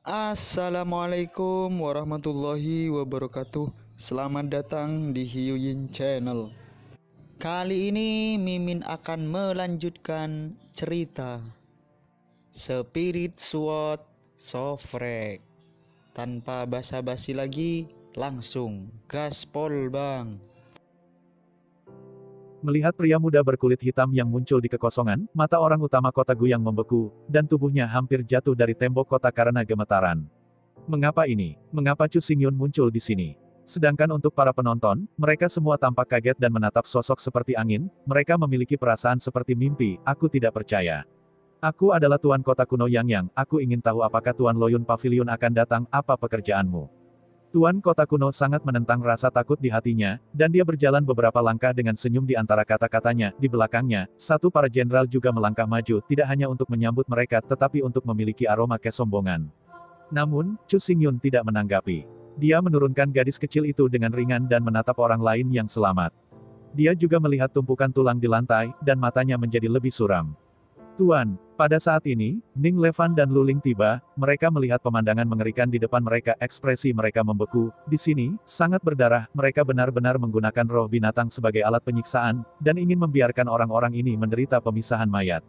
Assalamualaikum warahmatullahi wabarakatuh. Selamat datang di Hyuyin Channel. Kali ini Mimin akan melanjutkan cerita Spirit Sword Sofrek. Tanpa basa-basi lagi, langsung gaspol bang. Melihat pria muda berkulit hitam yang muncul di kekosongan, mata orang utama kota Guyang membeku, dan tubuhnya hampir jatuh dari tembok kota karena gemetaran. Mengapa ini? Mengapa Chu Xingyun muncul di sini? Sedangkan untuk para penonton, mereka semua tampak kaget dan menatap sosok seperti angin, mereka memiliki perasaan seperti mimpi, aku tidak percaya. Aku adalah Tuan Kota Kuno Yangyang, aku ingin tahu apakah Tuan Loyun Pavilion akan datang, apa pekerjaanmu? Tuan Kota Kuno sangat menentang rasa takut di hatinya, dan dia berjalan beberapa langkah dengan senyum di antara kata-katanya. Di belakangnya, satu para jenderal juga melangkah maju, tidak hanya untuk menyambut mereka tetapi untuk memiliki aroma kesombongan. Namun, Chu Xingyun tidak menanggapi. Dia menurunkan gadis kecil itu dengan ringan dan menatap orang lain yang selamat. Dia juga melihat tumpukan tulang di lantai, dan matanya menjadi lebih suram. Tuan, pada saat ini, Ning Levan dan Luling tiba, mereka melihat pemandangan mengerikan di depan mereka, ekspresi mereka membeku. Di sini, sangat berdarah, mereka benar-benar menggunakan roh binatang sebagai alat penyiksaan, dan ingin membiarkan orang-orang ini menderita pemisahan mayat.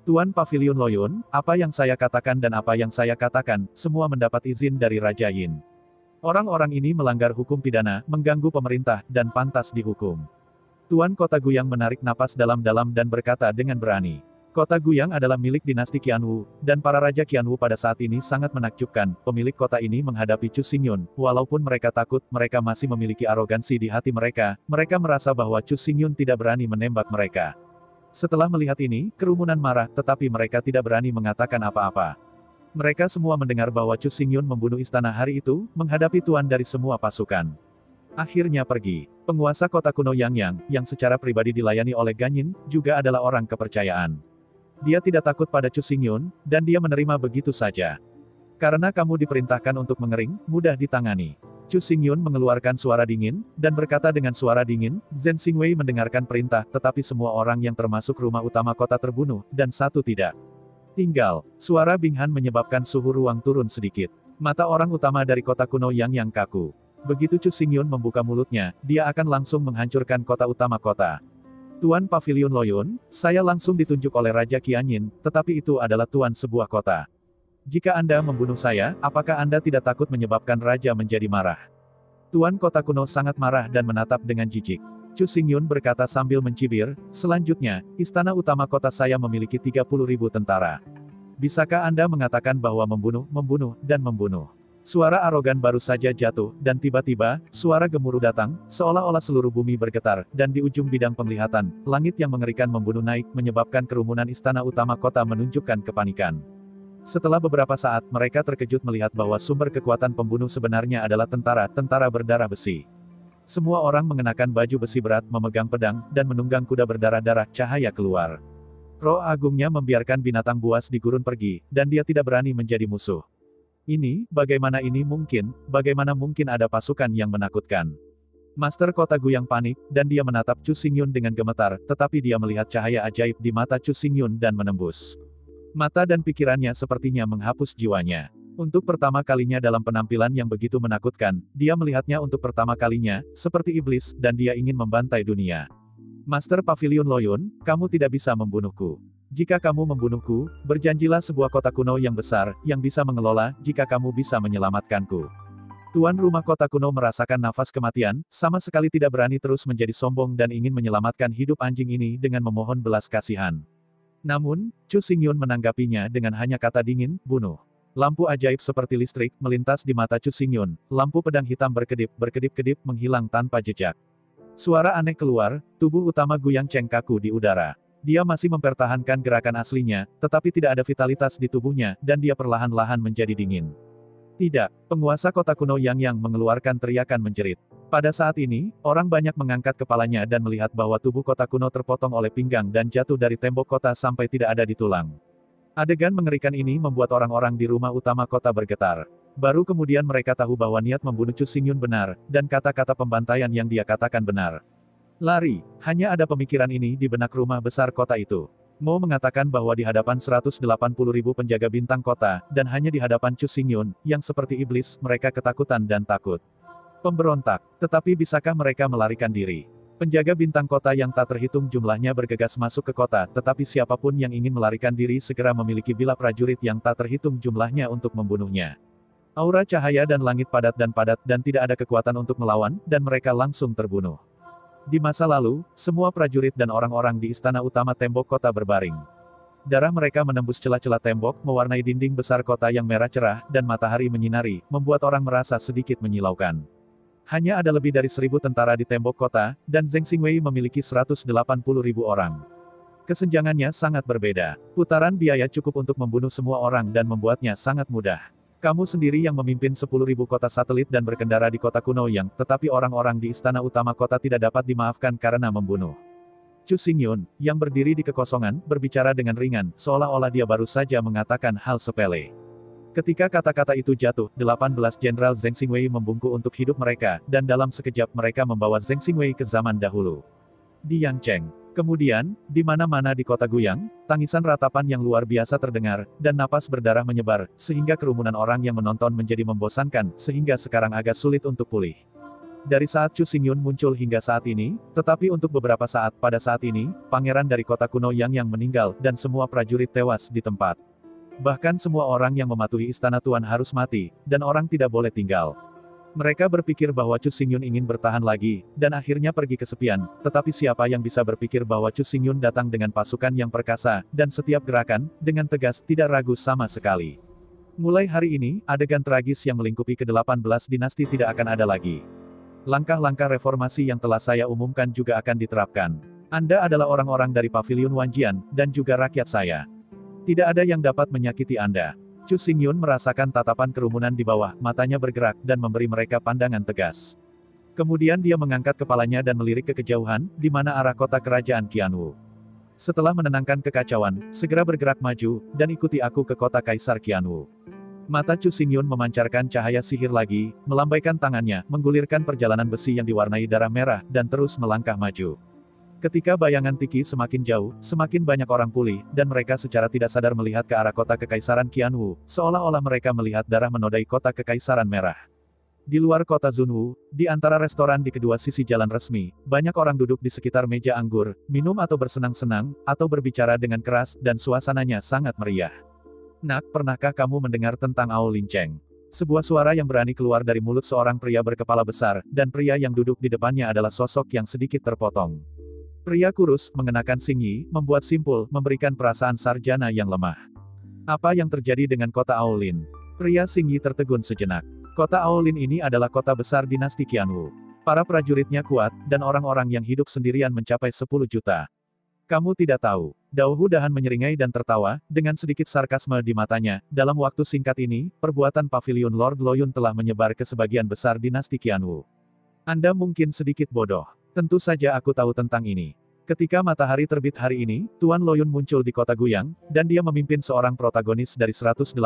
Tuan Pavilion Loyun, apa yang saya katakan dan apa yang saya katakan, semua mendapat izin dari Raja Yin. Orang-orang ini melanggar hukum pidana, mengganggu pemerintah, dan pantas dihukum. Tuan Kota Guyang menarik napas dalam-dalam dan berkata dengan berani. Kota Guyang adalah milik dinasti Qianwu, dan para Raja Qianwu pada saat ini sangat menakjubkan. Pemilik kota ini menghadapi Chu Xingyun, walaupun mereka takut, mereka masih memiliki arogansi di hati mereka, mereka merasa bahwa Chu Xingyun tidak berani menembak mereka. Setelah melihat ini, kerumunan marah, tetapi mereka tidak berani mengatakan apa-apa. Mereka semua mendengar bahwa Chu Xingyun membunuh istana hari itu, menghadapi tuan dari semua pasukan. Akhirnya pergi. Penguasa kota kuno Yangyang, yang secara pribadi dilayani oleh Ganyin, juga adalah orang kepercayaan. Dia tidak takut pada Chu Xingyun, dan dia menerima begitu saja. Karena kamu diperintahkan untuk mengering, mudah ditangani. Chu Xingyun mengeluarkan suara dingin, dan berkata dengan suara dingin, Zhen Xingwei mendengarkan perintah, tetapi semua orang yang termasuk rumah utama kota terbunuh, dan satu tidak. Tinggal, suara Bing Han menyebabkan suhu ruang turun sedikit. Mata orang utama dari kota kuno yang kaku. Begitu Chu Xingyun membuka mulutnya, dia akan langsung menghancurkan kota utama kota. Tuan Pavilion Loyun, saya langsung ditunjuk oleh Raja Qianyin, tetapi itu adalah tuan sebuah kota. Jika Anda membunuh saya, apakah Anda tidak takut menyebabkan Raja menjadi marah? Tuan kota kuno sangat marah dan menatap dengan jijik. Chu Xingyun berkata sambil mencibir, selanjutnya, istana utama kota saya memiliki 30.000 tentara. Bisakah Anda mengatakan bahwa membunuh, dan membunuh? Suara arogan baru saja jatuh, dan tiba-tiba, suara gemuruh datang, seolah-olah seluruh bumi bergetar, dan di ujung bidang penglihatan, langit yang mengerikan membunuh naik, menyebabkan kerumunan istana utama kota menunjukkan kepanikan. Setelah beberapa saat, mereka terkejut melihat bahwa sumber kekuatan pembunuh sebenarnya adalah tentara berdarah besi. Semua orang mengenakan baju besi berat, memegang pedang, dan menunggang kuda berdarah-darah, cahaya keluar. Roh agungnya membiarkan binatang buas di gurun pergi, dan dia tidak berani menjadi musuh. Bagaimana mungkin ada pasukan yang menakutkan. Master Kota Guyang panik, dan dia menatap Chu Xingyun dengan gemetar, tetapi dia melihat cahaya ajaib di mata Chu Xingyun dan menembus. Mata dan pikirannya sepertinya menghapus jiwanya. Untuk pertama kalinya dalam penampilan yang begitu menakutkan, dia melihatnya untuk pertama kalinya, seperti iblis, dan dia ingin membantai dunia. Master Pavilion Loyun, kamu tidak bisa membunuhku. Jika kamu membunuhku, berjanjilah sebuah kota kuno yang besar, yang bisa mengelola, jika kamu bisa menyelamatkanku. Tuan rumah kota kuno merasakan nafas kematian, sama sekali tidak berani terus menjadi sombong dan ingin menyelamatkan hidup anjing ini dengan memohon belas kasihan. Namun, Chu Xingyun menanggapinya dengan hanya kata dingin, bunuh. Lampu ajaib seperti listrik, melintas di mata Chu Xingyun, lampu pedang hitam berkedip-kedip menghilang tanpa jejak. Suara aneh keluar, tubuh utama Guyang Cheng kaku di udara. Dia masih mempertahankan gerakan aslinya, tetapi tidak ada vitalitas di tubuhnya, dan dia perlahan-lahan menjadi dingin. Tidak, penguasa kota kuno yang mengeluarkan teriakan menjerit. Pada saat ini, orang banyak mengangkat kepalanya dan melihat bahwa tubuh kota kuno terpotong oleh pinggang dan jatuh dari tembok kota sampai tidak ada di tulang. Adegan mengerikan ini membuat orang-orang di rumah utama kota bergetar. Baru kemudian mereka tahu bahwa niat membunuh Chu Xingyun benar, dan kata-kata pembantaian yang dia katakan benar. Lari, hanya ada pemikiran ini di benak rumah besar kota itu. Mo mengatakan bahwa di hadapan 180.000 penjaga bintang kota, dan hanya di hadapan Chu Xingyun, yang seperti iblis, mereka ketakutan dan takut. Pemberontak. Tetapi bisakah mereka melarikan diri? Penjaga bintang kota yang tak terhitung jumlahnya bergegas masuk ke kota, tetapi siapapun yang ingin melarikan diri segera memiliki bila prajurit yang tak terhitung jumlahnya untuk membunuhnya. Aura cahaya dan langit padat dan tidak ada kekuatan untuk melawan, dan mereka langsung terbunuh. Di masa lalu, semua prajurit dan orang-orang di istana utama tembok kota berbaring. Darah mereka menembus celah-celah tembok, mewarnai dinding besar kota yang merah cerah, dan matahari menyinari, membuat orang merasa sedikit menyilaukan. Hanya ada lebih dari 1.000 tentara di tembok kota, dan Zheng Xingwei memiliki 180.000 orang. Kesenjangannya sangat berbeda. Putaran biaya cukup untuk membunuh semua orang dan membuatnya sangat mudah. Kamu sendiri yang memimpin 10.000 kota satelit dan berkendara di kota kuno yang, tetapi orang-orang di istana utama kota tidak dapat dimaafkan karena membunuh. Chu Xingyun, yang berdiri di kekosongan, berbicara dengan ringan, seolah-olah dia baru saja mengatakan hal sepele. Ketika kata-kata itu jatuh, 18 Jenderal Zheng Xingwei membungkuk untuk hidup mereka, dan dalam sekejap mereka membawa Zheng Xingwei ke zaman dahulu. Di Yangcheng. Kemudian, di mana-mana di kota Guyang, tangisan ratapan yang luar biasa terdengar, dan napas berdarah menyebar, sehingga kerumunan orang yang menonton menjadi membosankan, sehingga sekarang agak sulit untuk pulih. Dari saat Chu Xingyun muncul hingga saat ini, tetapi untuk beberapa saat, pada saat ini, pangeran dari kota kuno yang meninggal, dan semua prajurit tewas di tempat. Bahkan semua orang yang mematuhi istana Tuan harus mati, dan orang tidak boleh tinggal. Mereka berpikir bahwa Chu Xingyun ingin bertahan lagi, dan akhirnya pergi kesepian, tetapi siapa yang bisa berpikir bahwa Chu Xingyun datang dengan pasukan yang perkasa, dan setiap gerakan, dengan tegas, tidak ragu sama sekali. Mulai hari ini, adegan tragis yang melingkupi ke-18 dinasti tidak akan ada lagi. Langkah-langkah reformasi yang telah saya umumkan juga akan diterapkan. Anda adalah orang-orang dari Pavilion Wanjian, dan juga rakyat saya. Tidak ada yang dapat menyakiti Anda. Chu Xingyun merasakan tatapan kerumunan di bawah, matanya bergerak, dan memberi mereka pandangan tegas. Kemudian dia mengangkat kepalanya dan melirik ke kejauhan, di mana arah kota kerajaan Qianwu. Setelah menenangkan kekacauan, segera bergerak maju, dan ikuti aku ke kota Kaisar Qianwu. Mata Chu Xingyun memancarkan cahaya sihir lagi, melambaikan tangannya, menggulirkan perjalanan besi yang diwarnai darah merah, dan terus melangkah maju. Ketika bayangan Tiki semakin jauh, semakin banyak orang pulih, dan mereka secara tidak sadar melihat ke arah kota Kekaisaran Qianwu, seolah-olah mereka melihat darah menodai kota Kekaisaran Merah. Di luar kota Zunwu, di antara restoran di kedua sisi jalan resmi, banyak orang duduk di sekitar meja anggur, minum atau bersenang-senang, atau berbicara dengan keras, dan suasananya sangat meriah. Nak, pernahkah kamu mendengar tentang Ao Linceng? Sebuah suara yang berani keluar dari mulut seorang pria berkepala besar, dan pria yang duduk di depannya adalah sosok yang sedikit terpotong. Pria kurus, mengenakan singyi, membuat simpul, memberikan perasaan sarjana yang lemah. Apa yang terjadi dengan kota Aolin? Pria singyi tertegun sejenak. Kota Aolin ini adalah kota besar dinasti Qianwu. Para prajuritnya kuat, dan orang-orang yang hidup sendirian mencapai 10 juta. Kamu tidak tahu. Dao Hudahan menyeringai dan tertawa, dengan sedikit sarkasme di matanya. Dalam waktu singkat ini, perbuatan Pavilion Lord Loyun telah menyebar ke sebagian besar dinasti Qianwu. Anda mungkin sedikit bodoh. Tentu saja aku tahu tentang ini. Ketika matahari terbit hari ini, Tuan Loyun muncul di kota Guyang, dan dia memimpin seorang protagonis dari 180.000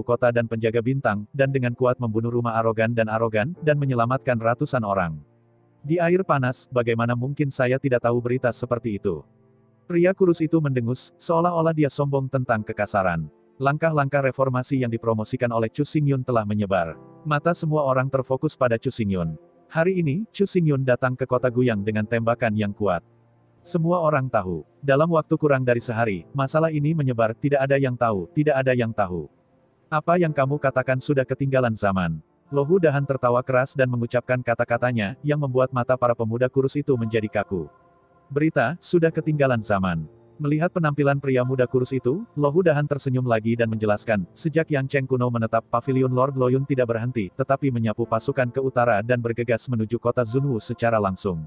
kota dan penjaga bintang, dan dengan kuat membunuh rumah arogan, dan menyelamatkan ratusan orang. Di air panas, bagaimana mungkin saya tidak tahu berita seperti itu? Pria kurus itu mendengus, seolah-olah dia sombong tentang kekasaran. Langkah-langkah reformasi yang dipromosikan oleh Chu Xingyun telah menyebar. Mata semua orang terfokus pada Chu Xingyun. Hari ini, Chu Xingyun datang ke kota Guyang dengan tembakan yang kuat. Semua orang tahu. Dalam waktu kurang dari sehari, masalah ini menyebar, tidak ada yang tahu, tidak ada yang tahu. Apa yang kamu katakan sudah ketinggalan zaman. Lo Hudahan tertawa keras dan mengucapkan kata-katanya, yang membuat mata para pemuda kurus itu menjadi kaku. Berita, sudah ketinggalan zaman. Melihat penampilan pria muda kurus itu, Lo Hudahan tersenyum lagi dan menjelaskan, sejak Yang Cheng kuno menetap, Pavilion Lord Loyun tidak berhenti, tetapi menyapu pasukan ke utara dan bergegas menuju kota Zunwu secara langsung.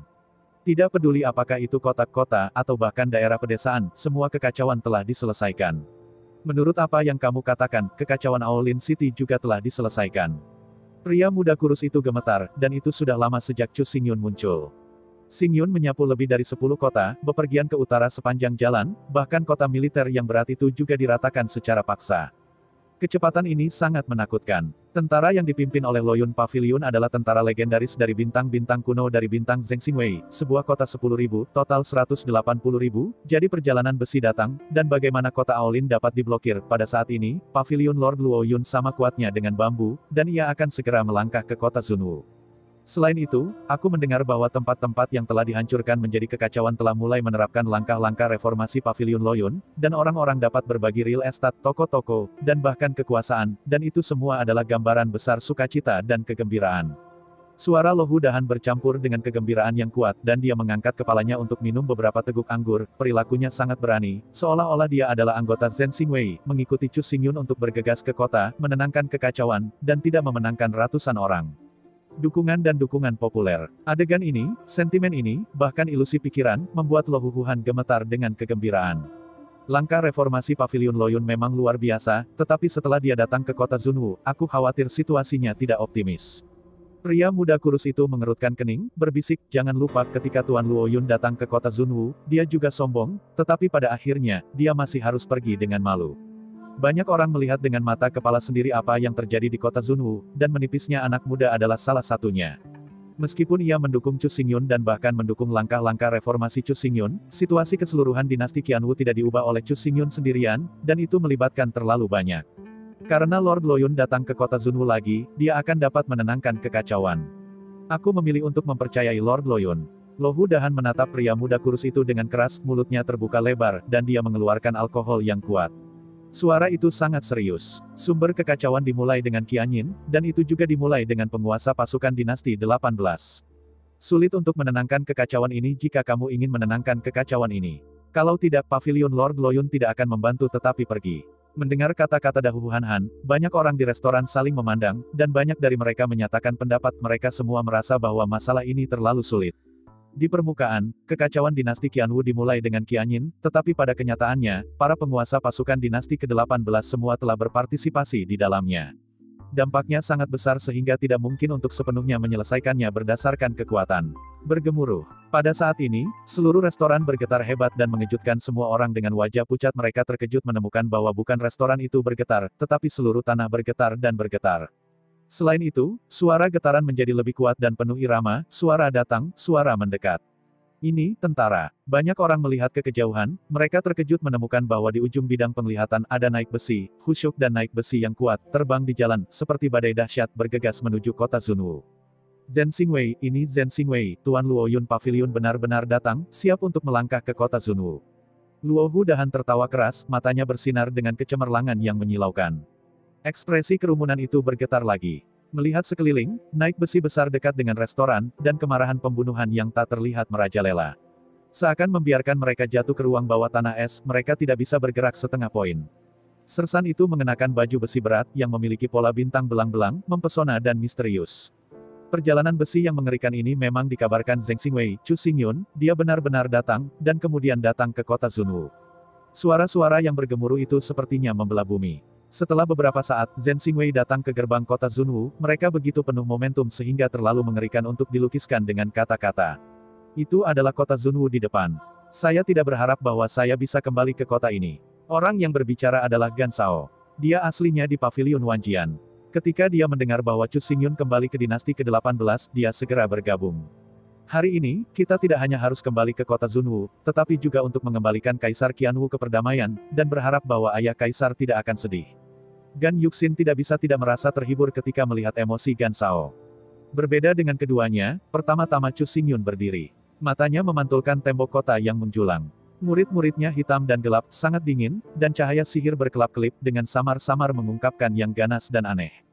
Tidak peduli apakah itu kota-kota, atau bahkan daerah pedesaan, semua kekacauan telah diselesaikan. Menurut apa yang kamu katakan, kekacauan Aolin City juga telah diselesaikan. Pria muda kurus itu gemetar, dan itu sudah lama sejak Chu Xingyun muncul. Xingyun menyapu lebih dari 10 kota, bepergian ke utara sepanjang jalan, bahkan kota militer yang berat itu juga diratakan secara paksa. Kecepatan ini sangat menakutkan. Tentara yang dipimpin oleh Loyun Pavilion adalah tentara legendaris dari bintang-bintang kuno dari bintang Zhengxingwei, sebuah kota 10.000, total 180.000, jadi perjalanan besi datang, dan bagaimana kota Aolin dapat diblokir. Pada saat ini, Pavilion Lord Luoyun sama kuatnya dengan bambu, dan ia akan segera melangkah ke kota Zunwu. Selain itu, aku mendengar bahwa tempat-tempat yang telah dihancurkan menjadi kekacauan telah mulai menerapkan langkah-langkah reformasi Pavilion Loyun, dan orang-orang dapat berbagi real estate, toko-toko, dan bahkan kekuasaan, dan itu semua adalah gambaran besar sukacita dan kegembiraan. Suara Lohu Dahan bercampur dengan kegembiraan yang kuat, dan dia mengangkat kepalanya untuk minum beberapa teguk anggur. Perilakunya sangat berani, seolah-olah dia adalah anggota Zhengxingwei, mengikuti Chu Xingyun untuk bergegas ke kota, menenangkan kekacauan, dan tidak memenangkan ratusan orang. Dukungan dan dukungan populer. Adegan ini, sentimen ini, bahkan ilusi pikiran, membuat Lohu Huhan gemetar dengan kegembiraan. Langkah reformasi Pavilion Loyun memang luar biasa, tetapi setelah dia datang ke kota Zunwu, aku khawatir situasinya tidak optimis. Pria muda kurus itu mengerutkan kening, berbisik, jangan lupa ketika Tuan Luoyun datang ke kota Zunwu, dia juga sombong, tetapi pada akhirnya, dia masih harus pergi dengan malu. Banyak orang melihat dengan mata kepala sendiri apa yang terjadi di kota Zunwu, dan menipisnya anak muda adalah salah satunya. Meskipun ia mendukung Chu Xingyun dan bahkan mendukung langkah-langkah reformasi Chu Xingyun, situasi keseluruhan dinasti Qianwu tidak diubah oleh Chu Xingyun sendirian, dan itu melibatkan terlalu banyak. Karena Lord Loyun datang ke kota Zunwu lagi, dia akan dapat menenangkan kekacauan. Aku memilih untuk mempercayai Lord Loyun. Lohu Dahan menatap pria muda kurus itu dengan keras, mulutnya terbuka lebar, dan dia mengeluarkan alkohol yang kuat. Suara itu sangat serius. Sumber kekacauan dimulai dengan Qianyin, dan itu juga dimulai dengan penguasa pasukan dinasti 18. Sulit untuk menenangkan kekacauan ini jika kamu ingin menenangkan kekacauan ini. Kalau tidak, Pavilion Lord Loyun tidak akan membantu tetapi pergi. Mendengar kata-kata Dahu Han, banyak orang di restoran saling memandang, dan banyak dari mereka menyatakan pendapat mereka semua merasa bahwa masalah ini terlalu sulit. Di permukaan, kekacauan dinasti Qianwu dimulai dengan Qianyin, tetapi pada kenyataannya, para penguasa pasukan dinasti ke-18 semua telah berpartisipasi di dalamnya. Dampaknya sangat besar sehingga tidak mungkin untuk sepenuhnya menyelesaikannya berdasarkan kekuatan. Bergemuruh. Pada saat ini, seluruh restoran bergetar hebat dan mengejutkan semua orang dengan wajah pucat. Mereka terkejut menemukan bahwa bukan restoran itu bergetar, tetapi seluruh tanah bergetar dan bergetar. Selain itu, suara getaran menjadi lebih kuat dan penuh irama, suara datang, suara mendekat. Ini, tentara. Banyak orang melihat ke kejauhan, mereka terkejut menemukan bahwa di ujung bidang penglihatan ada naik besi, khusyuk dan naik besi yang kuat, terbang di jalan, seperti badai dahsyat bergegas menuju kota Zunwu. Zhengxingwei, ini Zhengxingwei, Tuan Luoyun Pavilion benar-benar datang, siap untuk melangkah ke kota Zunwu. Luohu Dahan tertawa keras, matanya bersinar dengan kecemerlangan yang menyilaukan. Ekspresi kerumunan itu bergetar lagi. Melihat sekeliling, naik besi besar dekat dengan restoran, dan kemarahan pembunuhan yang tak terlihat merajalela. Seakan membiarkan mereka jatuh ke ruang bawah tanah es, mereka tidak bisa bergerak setengah poin. Sersan itu mengenakan baju besi berat, yang memiliki pola bintang belang-belang, mempesona dan misterius. Perjalanan besi yang mengerikan ini memang dikabarkan Zhengxingwei, Chu Xingyun, dia benar-benar datang, dan kemudian datang ke kota Zunwu. Suara-suara yang bergemuruh itu sepertinya membelah bumi. Setelah beberapa saat, Zhengxingwei datang ke gerbang kota Zunwu, mereka begitu penuh momentum sehingga terlalu mengerikan untuk dilukiskan dengan kata-kata. Itu adalah kota Zunwu di depan. Saya tidak berharap bahwa saya bisa kembali ke kota ini. Orang yang berbicara adalah Gan Shao. Dia aslinya di Pavilion Wanjian. Ketika dia mendengar bahwa Chu Xingyun kembali ke dinasti ke-18, dia segera bergabung. Hari ini, kita tidak hanya harus kembali ke kota Zunwu, tetapi juga untuk mengembalikan Kaisar Qianwu ke perdamaian, dan berharap bahwa ayah Kaisar tidak akan sedih. Gan Yuxin tidak bisa tidak merasa terhibur ketika melihat emosi Gan Shao. Berbeda dengan keduanya, pertama-tama Chu Xingyun berdiri. Matanya memantulkan tembok kota yang menjulang. Murid-muridnya hitam dan gelap, sangat dingin, dan cahaya sihir berkelap-kelip dengan samar-samar mengungkapkan yang ganas dan aneh.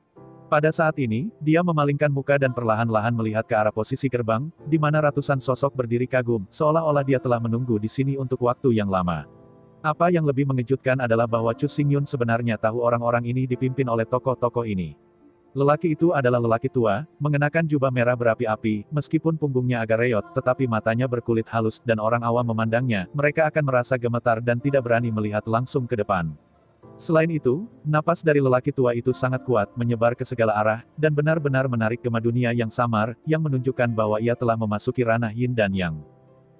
Pada saat ini, dia memalingkan muka dan perlahan-lahan melihat ke arah posisi gerbang, di mana ratusan sosok berdiri kagum, seolah-olah dia telah menunggu di sini untuk waktu yang lama. Apa yang lebih mengejutkan adalah bahwa Chu Xingyun sebenarnya tahu orang-orang ini dipimpin oleh tokoh-tokoh ini. Lelaki itu adalah lelaki tua, mengenakan jubah merah berapi-api, meskipun punggungnya agak reot, tetapi matanya berkulit halus, dan orang awam memandangnya, mereka akan merasa gemetar dan tidak berani melihat langsung ke depan. Selain itu, napas dari lelaki tua itu sangat kuat, menyebar ke segala arah, dan benar-benar menarik gema dunia yang samar, yang menunjukkan bahwa ia telah memasuki ranah Yin dan Yang.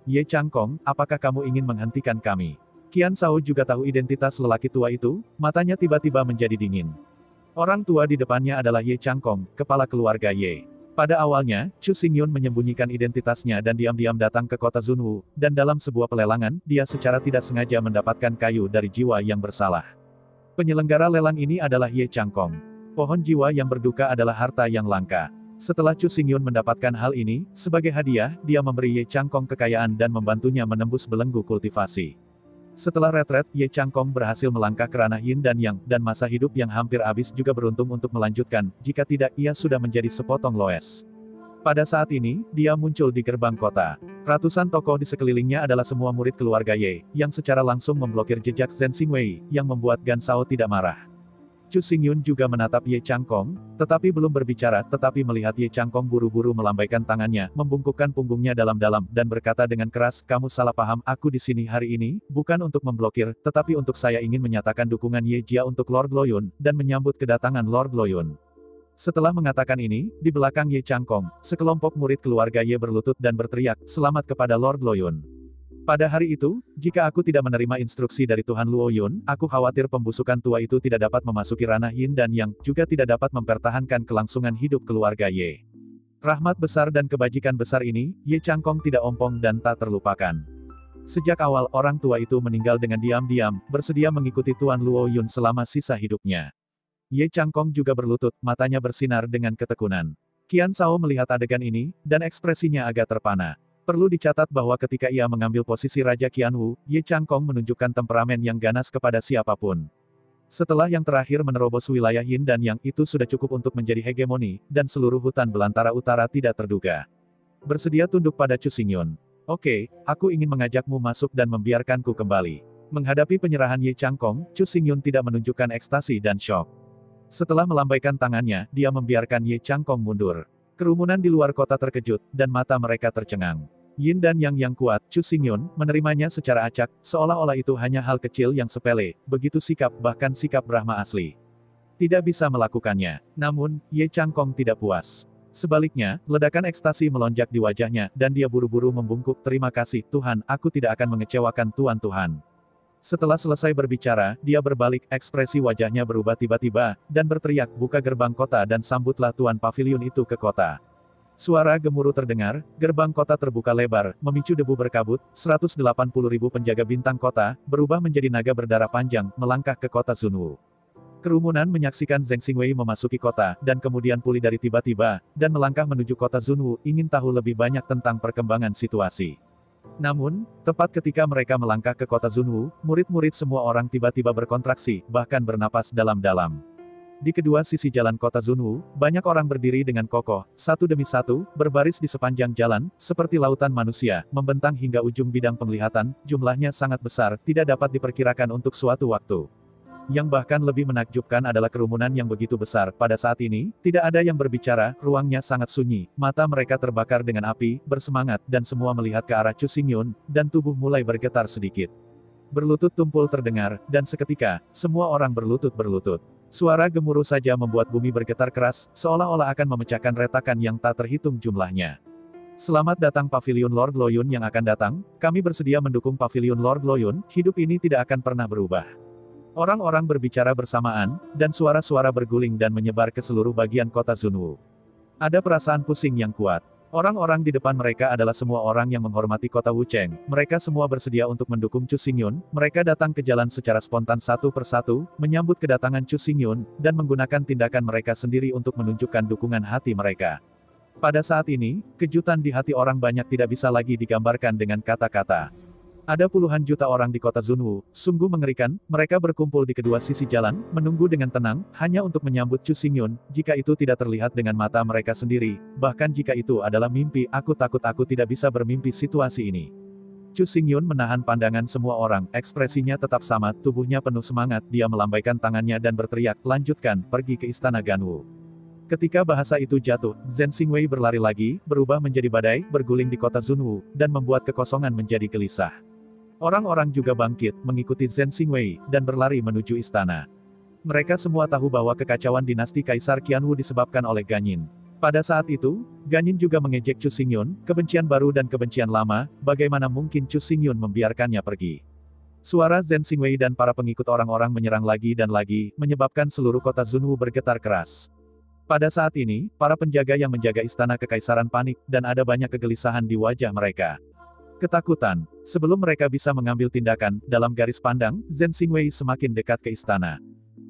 Ye Changkong, apakah kamu ingin menghentikan kami? Qian Shao juga tahu identitas lelaki tua itu, matanya tiba-tiba menjadi dingin. Orang tua di depannya adalah Ye Changkong, kepala keluarga Ye. Pada awalnya, Chu Xingyun menyembunyikan identitasnya dan diam-diam datang ke kota Zunwu, dan dalam sebuah pelelangan, dia secara tidak sengaja mendapatkan kayu dari jiwa yang bersalah. Penyelenggara lelang ini adalah Ye Changkong. Pohon jiwa yang berduka adalah harta yang langka. Setelah Chu Xingyun mendapatkan hal ini, sebagai hadiah, dia memberi Ye Changkong kekayaan dan membantunya menembus belenggu kultivasi. Setelah retret, Ye Changkong berhasil melangkah ke ranah yin dan yang, dan masa hidup yang hampir habis juga beruntung untuk melanjutkan, jika tidak ia sudah menjadi sepotong loes. Pada saat ini, dia muncul di gerbang kota. Ratusan tokoh di sekelilingnya adalah semua murid keluarga Ye, yang secara langsung memblokir jejak Zhen Xingwei, yang membuat Gan Shao tidak marah. Chu Xingyun juga menatap Ye Changkong, tetapi belum berbicara, tetapi melihat Ye Changkong buru-buru melambaikan tangannya, membungkukkan punggungnya dalam-dalam, dan berkata dengan keras, "Kamu salah paham, aku di sini hari ini, bukan untuk memblokir, tetapi untuk saya ingin menyatakan dukungan Ye Jia untuk Lord Loyun, dan menyambut kedatangan Lord Loyun." Setelah mengatakan ini, di belakang Ye Changkong, sekelompok murid keluarga Ye berlutut dan berteriak, "Selamat kepada Lord Loyun." Pada hari itu, jika aku tidak menerima instruksi dari Tuhan Luo Yun, aku khawatir pembusukan tua itu tidak dapat memasuki ranah yin dan yang, juga tidak dapat mempertahankan kelangsungan hidup keluarga Ye. Rahmat besar dan kebajikan besar ini, Ye Changkong tidak ompong dan tak terlupakan. Sejak awal, orang tua itu meninggal dengan diam-diam, bersedia mengikuti Tuan Luo Yun selama sisa hidupnya. Ye Changkong juga berlutut, matanya bersinar dengan ketekunan. Qian Shao melihat adegan ini, dan ekspresinya agak terpana. Perlu dicatat bahwa ketika ia mengambil posisi Raja Qianwu, Ye Changkong menunjukkan temperamen yang ganas kepada siapapun. Setelah yang terakhir menerobos wilayah yin dan yang, itu sudah cukup untuk menjadi hegemoni, dan seluruh hutan belantara utara tidak terduga. Bersedia tunduk pada Chu Xingyun. Oke, aku ingin mengajakmu masuk dan membiarkanku kembali. Menghadapi penyerahan Ye Changkong, Chu Xingyun tidak menunjukkan ekstasi dan syok. Setelah melambaikan tangannya, dia membiarkan Ye Changkong mundur. Kerumunan di luar kota terkejut, dan mata mereka tercengang. Yin dan yang kuat, Chu Xingyun, menerimanya secara acak, seolah-olah itu hanya hal kecil yang sepele, begitu sikap, bahkan sikap Brahma asli. Tidak bisa melakukannya. Namun, Ye Changkong tidak puas. Sebaliknya, ledakan ekstasi melonjak di wajahnya, dan dia buru-buru membungkuk, "Terima kasih, Tuhan, aku tidak akan mengecewakan Tuhan." Setelah selesai berbicara, dia berbalik, ekspresi wajahnya berubah tiba-tiba, dan berteriak, "Buka gerbang kota dan sambutlah Tuan Pavilion itu ke kota." Suara gemuruh terdengar, gerbang kota terbuka lebar, memicu debu berkabut, 180.000 penjaga bintang kota, berubah menjadi naga berdarah panjang, melangkah ke kota Zunwu. Kerumunan menyaksikan Zheng Xingwei memasuki kota, dan kemudian pulih dari tiba-tiba, dan melangkah menuju kota Zunwu, ingin tahu lebih banyak tentang perkembangan situasi. Namun, tepat ketika mereka melangkah ke kota Zunwu, murid-murid semua orang tiba-tiba berkontraksi, bahkan bernapas dalam-dalam. Di kedua sisi jalan kota Zunwu, banyak orang berdiri dengan kokoh, satu demi satu, berbaris di sepanjang jalan, seperti lautan manusia, membentang hingga ujung bidang penglihatan, jumlahnya sangat besar, tidak dapat diperkirakan untuk suatu waktu. Yang bahkan lebih menakjubkan adalah kerumunan yang begitu besar. Pada saat ini, tidak ada yang berbicara, ruangnya sangat sunyi, mata mereka terbakar dengan api, bersemangat, dan semua melihat ke arah Chu Xingyun, dan tubuh mulai bergetar sedikit. Berlutut tumpul terdengar, dan seketika, semua orang berlutut-berlutut. Suara gemuruh saja membuat bumi bergetar keras, seolah-olah akan memecahkan retakan yang tak terhitung jumlahnya. "Selamat datang Pavilion Lord Loyun yang akan datang, kami bersedia mendukung Pavilion Lord Loyun, hidup ini tidak akan pernah berubah." Orang-orang berbicara bersamaan, dan suara-suara berguling dan menyebar ke seluruh bagian kota Zunwu. Ada perasaan pusing yang kuat. Orang-orang di depan mereka adalah semua orang yang menghormati kota Wucheng. Mereka semua bersedia untuk mendukung Chu Xingyun. Mereka datang ke jalan secara spontan satu persatu, menyambut kedatangan Chu Xingyun, dan menggunakan tindakan mereka sendiri untuk menunjukkan dukungan hati mereka. Pada saat ini, kejutan di hati orang banyak tidak bisa lagi digambarkan dengan kata-kata. Ada puluhan juta orang di kota Zunwu, sungguh mengerikan, mereka berkumpul di kedua sisi jalan, menunggu dengan tenang, hanya untuk menyambut Chu Xingyun, jika itu tidak terlihat dengan mata mereka sendiri, bahkan jika itu adalah mimpi, aku takut aku tidak bisa bermimpi situasi ini. Chu Xingyun menahan pandangan semua orang, ekspresinya tetap sama, tubuhnya penuh semangat, dia melambaikan tangannya dan berteriak, "Lanjutkan, pergi ke istana Ganwu." Ketika bahasa itu jatuh, Zhen Xingwei berlari lagi, berubah menjadi badai, berguling di kota Zunwu, dan membuat kekosongan menjadi gelisah. Orang-orang juga bangkit, mengikuti Zhen Xingwei, dan berlari menuju istana. Mereka semua tahu bahwa kekacauan dinasti Kaisar Qianwu disebabkan oleh Ganyin. Pada saat itu, Ganyin juga mengejek Chu Xingyun, kebencian baru dan kebencian lama, bagaimana mungkin Chu Xingyun membiarkannya pergi. Suara Zhen Xingwei dan para pengikut orang-orang menyerang lagi dan lagi, menyebabkan seluruh kota Zunwu bergetar keras. Pada saat ini, para penjaga yang menjaga istana kekaisaran panik, dan ada banyak kegelisahan di wajah mereka. Ketakutan. Sebelum mereka bisa mengambil tindakan, dalam garis pandang, Zhen Xingwei semakin dekat ke istana.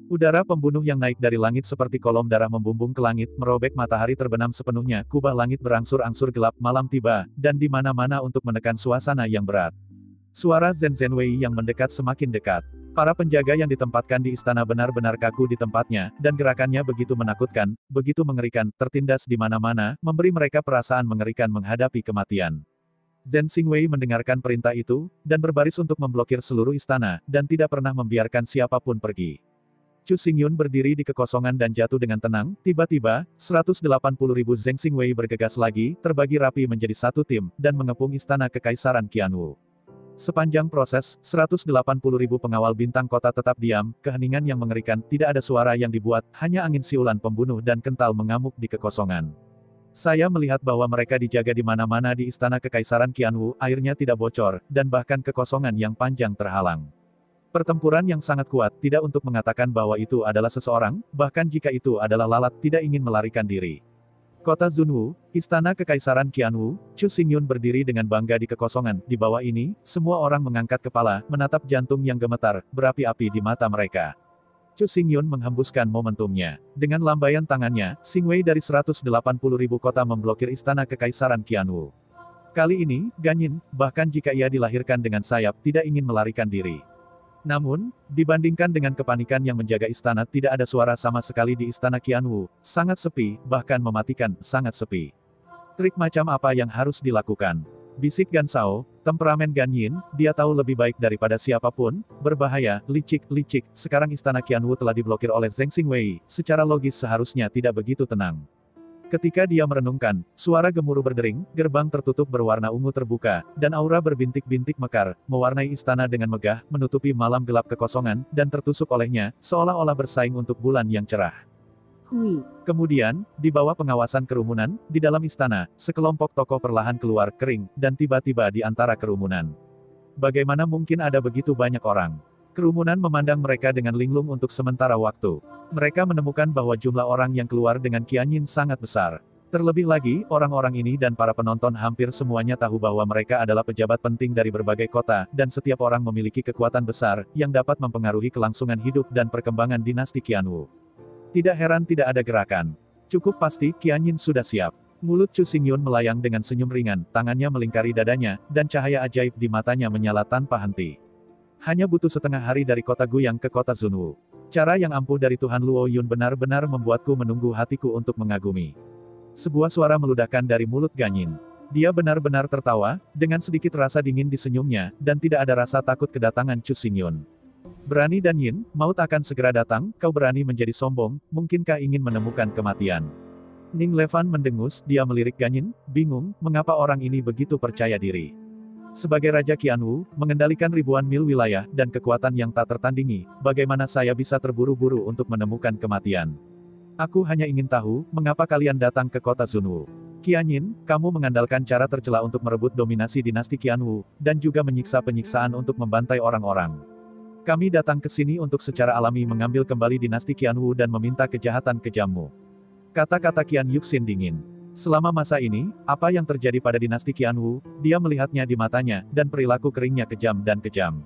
Udara pembunuh yang naik dari langit seperti kolom darah membumbung ke langit, merobek matahari terbenam sepenuhnya, kubah langit berangsur-angsur gelap, malam tiba, dan di mana-mana untuk menekan suasana yang berat. Suara Zhen Zhenwei yang mendekat semakin dekat. Para penjaga yang ditempatkan di istana benar-benar kaku di tempatnya, dan gerakannya begitu menakutkan, begitu mengerikan, tertindas di mana-mana, memberi mereka perasaan mengerikan menghadapi kematian. Zhen Xingwei mendengarkan perintah itu, dan berbaris untuk memblokir seluruh istana, dan tidak pernah membiarkan siapapun pergi. Chu Xingyun berdiri di kekosongan dan jatuh dengan tenang, tiba-tiba, 180.000 Zhen Xingwei bergegas lagi, terbagi rapi menjadi satu tim, dan mengepung istana kekaisaran Qianwu. Sepanjang proses, 180.000 pengawal bintang kota tetap diam, keheningan yang mengerikan, tidak ada suara yang dibuat, hanya angin siulan pembunuh dan kental mengamuk di kekosongan. Saya melihat bahwa mereka dijaga di mana-mana di istana kekaisaran Qianwu, airnya tidak bocor, dan bahkan kekosongan yang panjang terhalang. Pertempuran yang sangat kuat, tidak untuk mengatakan bahwa itu adalah seseorang, bahkan jika itu adalah lalat, tidak ingin melarikan diri. Kota Zunwu, istana kekaisaran Qianwu, Chu Xingyun berdiri dengan bangga di kekosongan, di bawah ini, semua orang mengangkat kepala, menatap jantung yang gemetar, berapi-api di mata mereka. Chu Xingyun menghembuskan momentumnya. Dengan lambaian tangannya, Xingwei dari 180.000 kota memblokir istana kekaisaran Qianwu. Kali ini, Ganyin, bahkan jika ia dilahirkan dengan sayap, tidak ingin melarikan diri. Namun, dibandingkan dengan kepanikan yang menjaga istana, tidak ada suara sama sekali di istana Qianwu, sangat sepi, bahkan mematikan, sangat sepi. Trik macam apa yang harus dilakukan? Bisik Gan Shao, temperamen Ganyin, dia tahu lebih baik daripada siapapun, berbahaya, licik, sekarang istana Qianwu telah diblokir oleh Zhen Xingwei, secara logis seharusnya tidak begitu tenang. Ketika dia merenungkan, suara gemuruh berdering, gerbang tertutup berwarna ungu terbuka, dan aura berbintik-bintik mekar, mewarnai istana dengan megah, menutupi malam gelap kekosongan, dan tertusuk olehnya, seolah-olah bersaing untuk bulan yang cerah. Hui. Kemudian, di bawah pengawasan kerumunan, di dalam istana, sekelompok tokoh perlahan keluar, kering, dan tiba-tiba di antara kerumunan. Bagaimana mungkin ada begitu banyak orang? Kerumunan memandang mereka dengan linglung untuk sementara waktu. Mereka menemukan bahwa jumlah orang yang keluar dengan Qianyin sangat besar. Terlebih lagi, orang-orang ini dan para penonton hampir semuanya tahu bahwa mereka adalah pejabat penting dari berbagai kota, dan setiap orang memiliki kekuatan besar, yang dapat mempengaruhi kelangsungan hidup dan perkembangan dinasti Qianwu. Tidak heran tidak ada gerakan. Cukup pasti, Qianyin sudah siap. Mulut Chu Xingyun melayang dengan senyum ringan, tangannya melingkari dadanya, dan cahaya ajaib di matanya menyala tanpa henti. Hanya butuh setengah hari dari kota Guiyang ke kota Zunwu. Cara yang ampuh dari Tuhan Luo Yun benar-benar membuatku menunggu hatiku untuk mengagumi. Sebuah suara meludahkan dari mulut Ganyin. Dia benar-benar tertawa, dengan sedikit rasa dingin di senyumnya, dan tidak ada rasa takut kedatangan Chu Xingyun. Berani dan Yin, maut akan segera datang, kau berani menjadi sombong, mungkinkah ingin menemukan kematian? Ning Levan mendengus, dia melirik Ganyin, bingung, mengapa orang ini begitu percaya diri. Sebagai Raja Qianwu, mengendalikan ribuan mil wilayah, dan kekuatan yang tak tertandingi, bagaimana saya bisa terburu-buru untuk menemukan kematian? Aku hanya ingin tahu, mengapa kalian datang ke kota Zunwu? Qianyin, kamu mengandalkan cara tercela untuk merebut dominasi dinasti Qianwu, dan juga menyiksa penyiksaan untuk membantai orang-orang. Kami datang ke sini untuk secara alami mengambil kembali dinasti Qianwu dan meminta kejahatan kejammu. Kata-kata Qian Yuxin dingin. Selama masa ini, apa yang terjadi pada dinasti Qianwu, dia melihatnya di matanya, dan perilaku keringnya kejam dan kejam.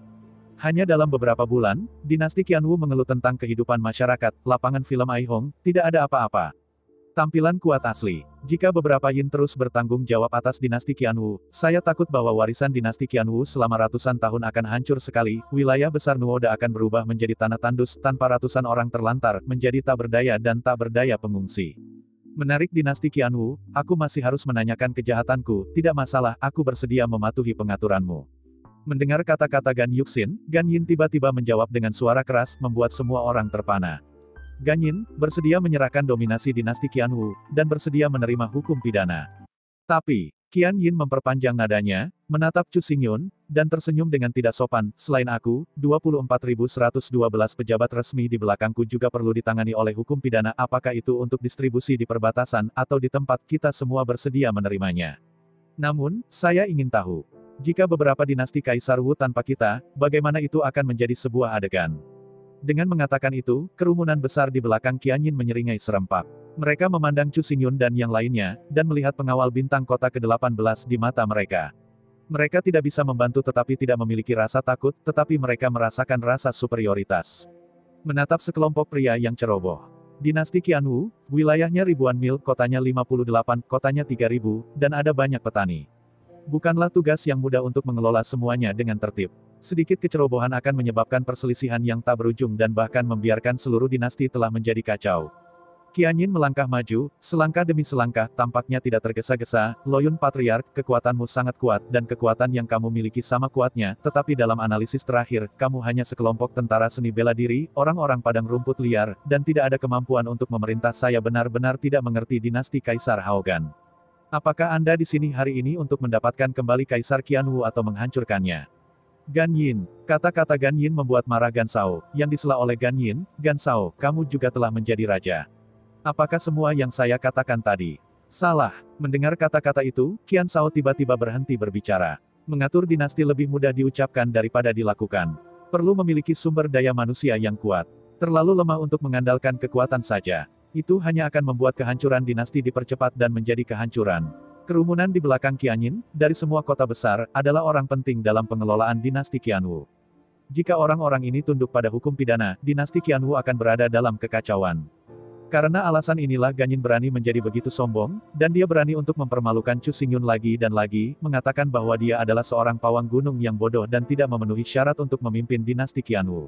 Hanya dalam beberapa bulan, dinasti Qianwu mengeluh tentang kehidupan masyarakat, lapangan film Aihong, tidak ada apa-apa. Tampilan kuat asli. Jika beberapa Yin terus bertanggung jawab atas dinasti Qianwu, saya takut bahwa warisan dinasti Qianwu selama ratusan tahun akan hancur sekali, wilayah besar Nuoda akan berubah menjadi tanah tandus, tanpa ratusan orang terlantar, menjadi tak berdaya dan tak berdaya pengungsi. Menarik dinasti Qianwu, aku masih harus menanyakan kejahatanku, tidak masalah, aku bersedia mematuhi pengaturanmu. Mendengar kata-kata Gan Yuxin, Gan Yin tiba-tiba menjawab dengan suara keras, membuat semua orang terpana. Gan Yin, bersedia menyerahkan dominasi dinasti Qianwu, dan bersedia menerima hukum pidana. Tapi, Qian Yin memperpanjang nadanya, menatap Chu Xingyun, dan tersenyum dengan tidak sopan, selain aku, 24.112 pejabat resmi di belakangku juga perlu ditangani oleh hukum pidana, apakah itu untuk distribusi di perbatasan, atau di tempat kita semua bersedia menerimanya. Namun, saya ingin tahu. Jika beberapa dinasti Kaisar Wu tanpa kita, bagaimana itu akan menjadi sebuah adegan? Dengan mengatakan itu, kerumunan besar di belakang Qianyin menyeringai serempak. Mereka memandang Chu Xingyun dan yang lainnya, dan melihat pengawal bintang kota ke-18 di mata mereka. Mereka tidak bisa membantu tetapi tidak memiliki rasa takut, tetapi mereka merasakan rasa superioritas. Menatap sekelompok pria yang ceroboh. Dinasti Qianwu, wilayahnya ribuan mil, kotanya 58, kotanya 3000, dan ada banyak petani. Bukanlah tugas yang mudah untuk mengelola semuanya dengan tertib. Sedikit kecerobohan akan menyebabkan perselisihan yang tak berujung dan bahkan membiarkan seluruh dinasti telah menjadi kacau. Qianyin melangkah maju, selangkah demi selangkah, tampaknya tidak tergesa-gesa. Loyun Patriark, kekuatanmu sangat kuat, dan kekuatan yang kamu miliki sama kuatnya, tetapi dalam analisis terakhir, kamu hanya sekelompok tentara seni bela diri, orang-orang padang rumput liar, dan tidak ada kemampuan untuk memerintah. Saya benar-benar tidak mengerti dinasti Kaisar Haogan. Apakah Anda di sini hari ini untuk mendapatkan kembali Kaisar Qianwu atau menghancurkannya? Gan Yin, kata-kata Gan Yin membuat marah Gan Shao, yang disela oleh Gan Yin. Gan Shao, kamu juga telah menjadi raja. Apakah semua yang saya katakan tadi? Salah. Mendengar kata-kata itu, Qian Shao tiba-tiba berhenti berbicara. Mengatur dinasti lebih mudah diucapkan daripada dilakukan. Perlu memiliki sumber daya manusia yang kuat. Terlalu lemah untuk mengandalkan kekuatan saja. Itu hanya akan membuat kehancuran dinasti dipercepat dan menjadi kehancuran. Kerumunan di belakang Qianyin, dari semua kota besar, adalah orang penting dalam pengelolaan dinasti Qianwu. Jika orang-orang ini tunduk pada hukum pidana, dinasti Qianwu akan berada dalam kekacauan. Karena alasan inilah Gan Yin berani menjadi begitu sombong, dan dia berani untuk mempermalukan Chu Xingyun lagi dan lagi, mengatakan bahwa dia adalah seorang pawang gunung yang bodoh dan tidak memenuhi syarat untuk memimpin dinasti Qianwu.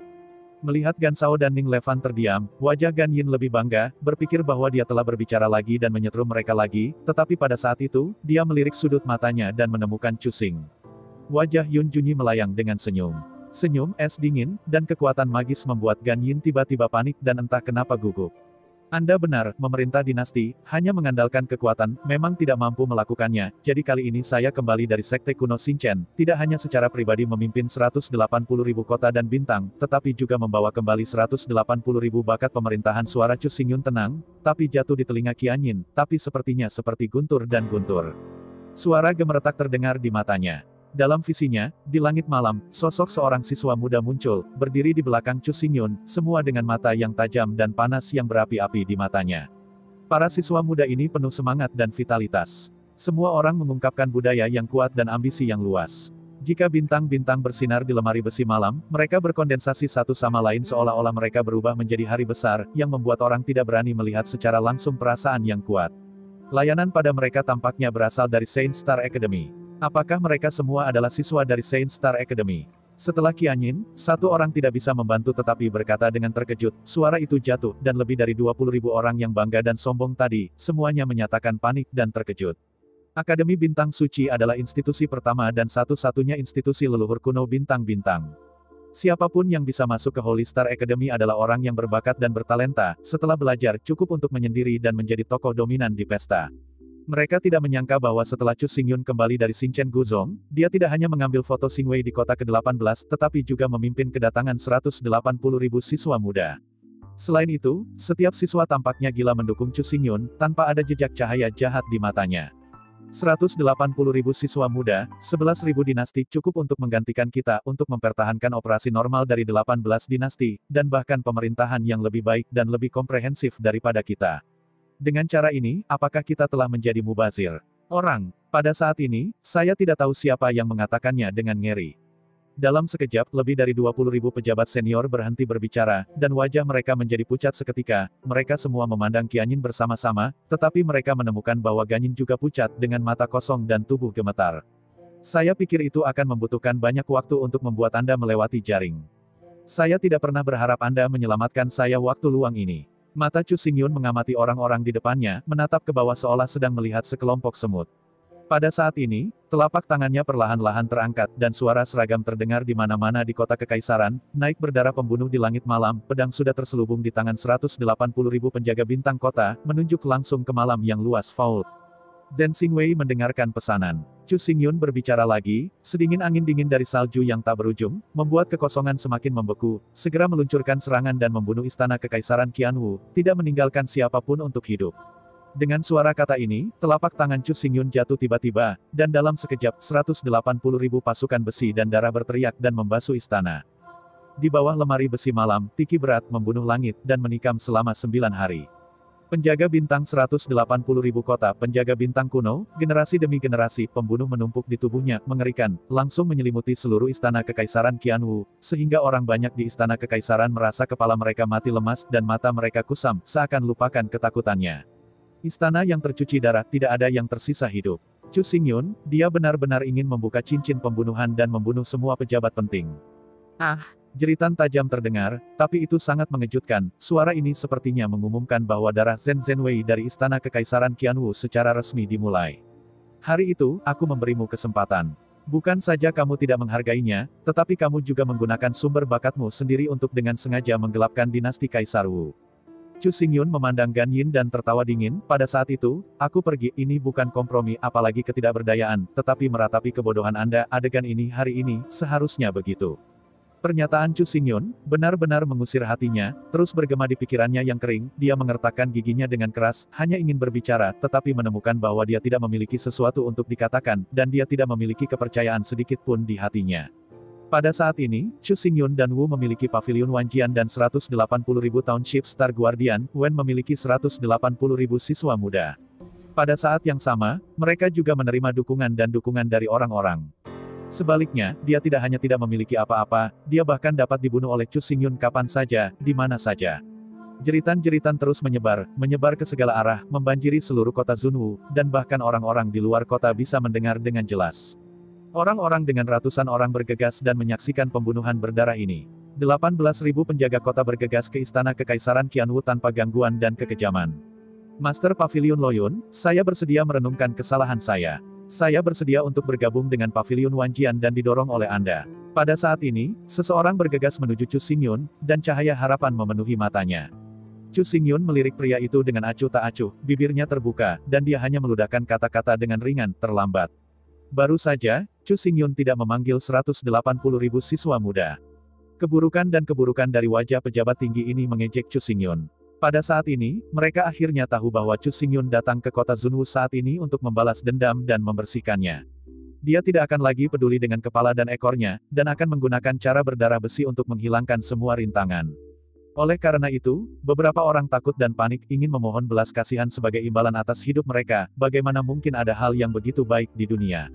Melihat Gan Shao dan Ning Levan terdiam, wajah Gan Yin lebih bangga, berpikir bahwa dia telah berbicara lagi dan menyetrum mereka lagi, tetapi pada saat itu, dia melirik sudut matanya dan menemukan Chu Xing. Wajah Yun Junyi melayang dengan senyum. Senyum es dingin, dan kekuatan magis membuat Gan Yin tiba-tiba panik dan entah kenapa gugup. Anda benar, memerintah dinasti, hanya mengandalkan kekuatan, memang tidak mampu melakukannya, jadi kali ini saya kembali dari Sekte Kuno Xinchen, tidak hanya secara pribadi memimpin 180.000 kota dan bintang, tetapi juga membawa kembali 180.000 bakat pemerintahan. Suara Chu Xingyun tenang, tapi jatuh di telinga Qianyin, tapi sepertinya seperti guntur dan guntur. Suara gemeretak terdengar di matanya. Dalam visinya, di langit malam, sosok seorang siswa muda muncul, berdiri di belakang Chu Xingyun, semua dengan mata yang tajam dan panas yang berapi-api di matanya. Para siswa muda ini penuh semangat dan vitalitas. Semua orang mengungkapkan budaya yang kuat dan ambisi yang luas. Jika bintang-bintang bersinar di lemari besi malam, mereka berkondensasi satu sama lain seolah-olah mereka berubah menjadi hari besar, yang membuat orang tidak berani melihat secara langsung perasaan yang kuat. Layanan pada mereka tampaknya berasal dari Saint Star Academy. Apakah mereka semua adalah siswa dari Saint Star Academy? Setelah Qianyin, satu orang tidak bisa membantu tetapi berkata dengan terkejut, suara itu jatuh, dan lebih dari 20.000 orang yang bangga dan sombong tadi, semuanya menyatakan panik dan terkejut. Akademi Bintang Suci adalah institusi pertama dan satu-satunya institusi leluhur kuno bintang-bintang. Siapapun yang bisa masuk ke Holy Star Academy adalah orang yang berbakat dan bertalenta, setelah belajar cukup untuk menyendiri dan menjadi tokoh dominan di pesta. Mereka tidak menyangka bahwa setelah Chu Xingyun kembali dari Xinchen Guzong, dia tidak hanya mengambil foto Xingwei di kota ke-18, tetapi juga memimpin kedatangan 180.000 siswa muda. Selain itu, setiap siswa tampaknya gila mendukung Chu Xingyun, tanpa ada jejak cahaya jahat di matanya. 180.000 siswa muda, 11.000 dinasti cukup untuk menggantikan kita untuk mempertahankan operasi normal dari 18 dinasti, dan bahkan pemerintahan yang lebih baik dan lebih komprehensif daripada kita. Dengan cara ini, apakah kita telah menjadi mubazir? Orang. Pada saat ini, saya tidak tahu siapa yang mengatakannya dengan ngeri. Dalam sekejap, lebih dari 20.000 pejabat senior berhenti berbicara, dan wajah mereka menjadi pucat seketika. Mereka semua memandang Qianyin bersama-sama, tetapi mereka menemukan bahwa Gan Yin juga pucat, dengan mata kosong dan tubuh gemetar. Saya pikir itu akan membutuhkan banyak waktu untuk membuat Anda melewati jaring. Saya tidak pernah berharap Anda menyelamatkan saya waktu luang ini. Mata Chu Xingyun mengamati orang-orang di depannya, menatap ke bawah seolah sedang melihat sekelompok semut. Pada saat ini, telapak tangannya perlahan-lahan terangkat, dan suara seragam terdengar di mana-mana di kota kekaisaran, naik berdarah pembunuh di langit malam, pedang sudah terselubung di tangan 180.000 penjaga bintang kota, menunjuk langsung ke malam yang luas Fault. Zhen Xingwei mendengarkan pesanan. Chu Xingyun berbicara lagi, sedingin angin dingin dari salju yang tak berujung, membuat kekosongan semakin membeku, segera meluncurkan serangan dan membunuh istana kekaisaran Qianwu, tidak meninggalkan siapapun untuk hidup. Dengan suara kata ini, telapak tangan Chu Xingyun jatuh tiba-tiba, dan dalam sekejap, 180.000 pasukan besi dan darah berteriak dan membasuh istana. Di bawah lemari besi malam, Tiki berat membunuh langit dan menikam selama 9 hari. Penjaga bintang 180.000 kota, penjaga bintang kuno, generasi demi generasi, pembunuh menumpuk di tubuhnya, mengerikan, langsung menyelimuti seluruh istana kekaisaran Qianwu, sehingga orang banyak di istana kekaisaran merasa kepala mereka mati lemas dan mata mereka kusam, seakan lupakan ketakutannya. Istana yang tercuci darah, tidak ada yang tersisa hidup. Chu Xingyun, dia benar-benar ingin membuka cincin pembunuhan dan membunuh semua pejabat penting. Ah! Jeritan tajam terdengar, tapi itu sangat mengejutkan. Suara ini sepertinya mengumumkan bahwa darah Zhen Zhenwei dari istana kekaisaran Qianwu secara resmi dimulai. Hari itu, aku memberimu kesempatan. Bukan saja kamu tidak menghargainya, tetapi kamu juga menggunakan sumber bakatmu sendiri untuk dengan sengaja menggelapkan dinasti Kaisar Wu. Chu Xingyun memandang Gan Yin dan tertawa dingin. Pada saat itu, aku pergi, ini bukan kompromi, apalagi ketidakberdayaan, tetapi meratapi kebodohan Anda, adegan ini hari ini, seharusnya begitu. Pernyataan Chu Xingyun benar-benar mengusir hatinya, terus bergema di pikirannya yang kering, dia mengertakkan giginya dengan keras, hanya ingin berbicara, tetapi menemukan bahwa dia tidak memiliki sesuatu untuk dikatakan, dan dia tidak memiliki kepercayaan sedikit pun di hatinya. Pada saat ini, Chu Xingyun dan Wu memiliki pavilion Wanjian dan 180.000 township Star Guardian, Wen memiliki 180.000 siswa muda. Pada saat yang sama, mereka juga menerima dukungan dan dukungan dari orang-orang. Sebaliknya, dia tidak hanya tidak memiliki apa-apa, dia bahkan dapat dibunuh oleh Chu Xingyun kapan saja, di mana saja. Jeritan-jeritan terus menyebar ke segala arah, membanjiri seluruh kota Zunwu, dan bahkan orang-orang di luar kota bisa mendengar dengan jelas. Orang-orang dengan ratusan orang bergegas dan menyaksikan pembunuhan berdarah ini. 18.000 penjaga kota bergegas ke istana kekaisaran Qianwu tanpa gangguan dan kekejaman. Master Pavilion Loyun, saya bersedia merenungkan kesalahan saya. Saya bersedia untuk bergabung dengan Pavilion Wanjian dan didorong oleh Anda. Pada saat ini, seseorang bergegas menuju Chu Xingyun, dan cahaya harapan memenuhi matanya. Chu Xingyun melirik pria itu dengan acuh tak acuh, bibirnya terbuka, dan dia hanya meludahkan kata-kata dengan ringan, terlambat. Baru saja, Chu Xingyun tidak memanggil 180.000 siswa muda. Keburukan dan keburukan dari wajah pejabat tinggi ini mengejek Chu Xingyun. Pada saat ini, mereka akhirnya tahu bahwa Chu Xingyun datang ke kota Zunwu saat ini untuk membalas dendam dan membersihkannya. Dia tidak akan lagi peduli dengan kepala dan ekornya, dan akan menggunakan cara berdarah besi untuk menghilangkan semua rintangan. Oleh karena itu, beberapa orang takut dan panik ingin memohon belas kasihan sebagai imbalan atas hidup mereka. Bagaimana mungkin ada hal yang begitu baik di dunia?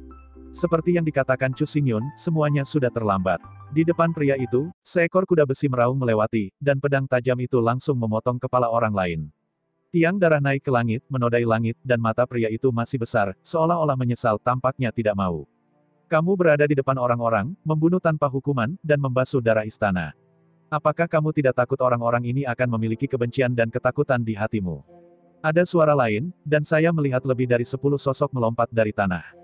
Seperti yang dikatakan Chu Xingyun, semuanya sudah terlambat. Di depan pria itu, seekor kuda besi meraung melewati, dan pedang tajam itu langsung memotong kepala orang lain. Tiang darah naik ke langit, menodai langit, dan mata pria itu masih besar, seolah-olah menyesal, tampaknya tidak mau. Kamu berada di depan orang-orang, membunuh tanpa hukuman, dan membasuh darah istana. Apakah kamu tidak takut orang-orang ini akan memiliki kebencian dan ketakutan di hatimu? Ada suara lain, dan saya melihat lebih dari 10 sosok melompat dari tanah.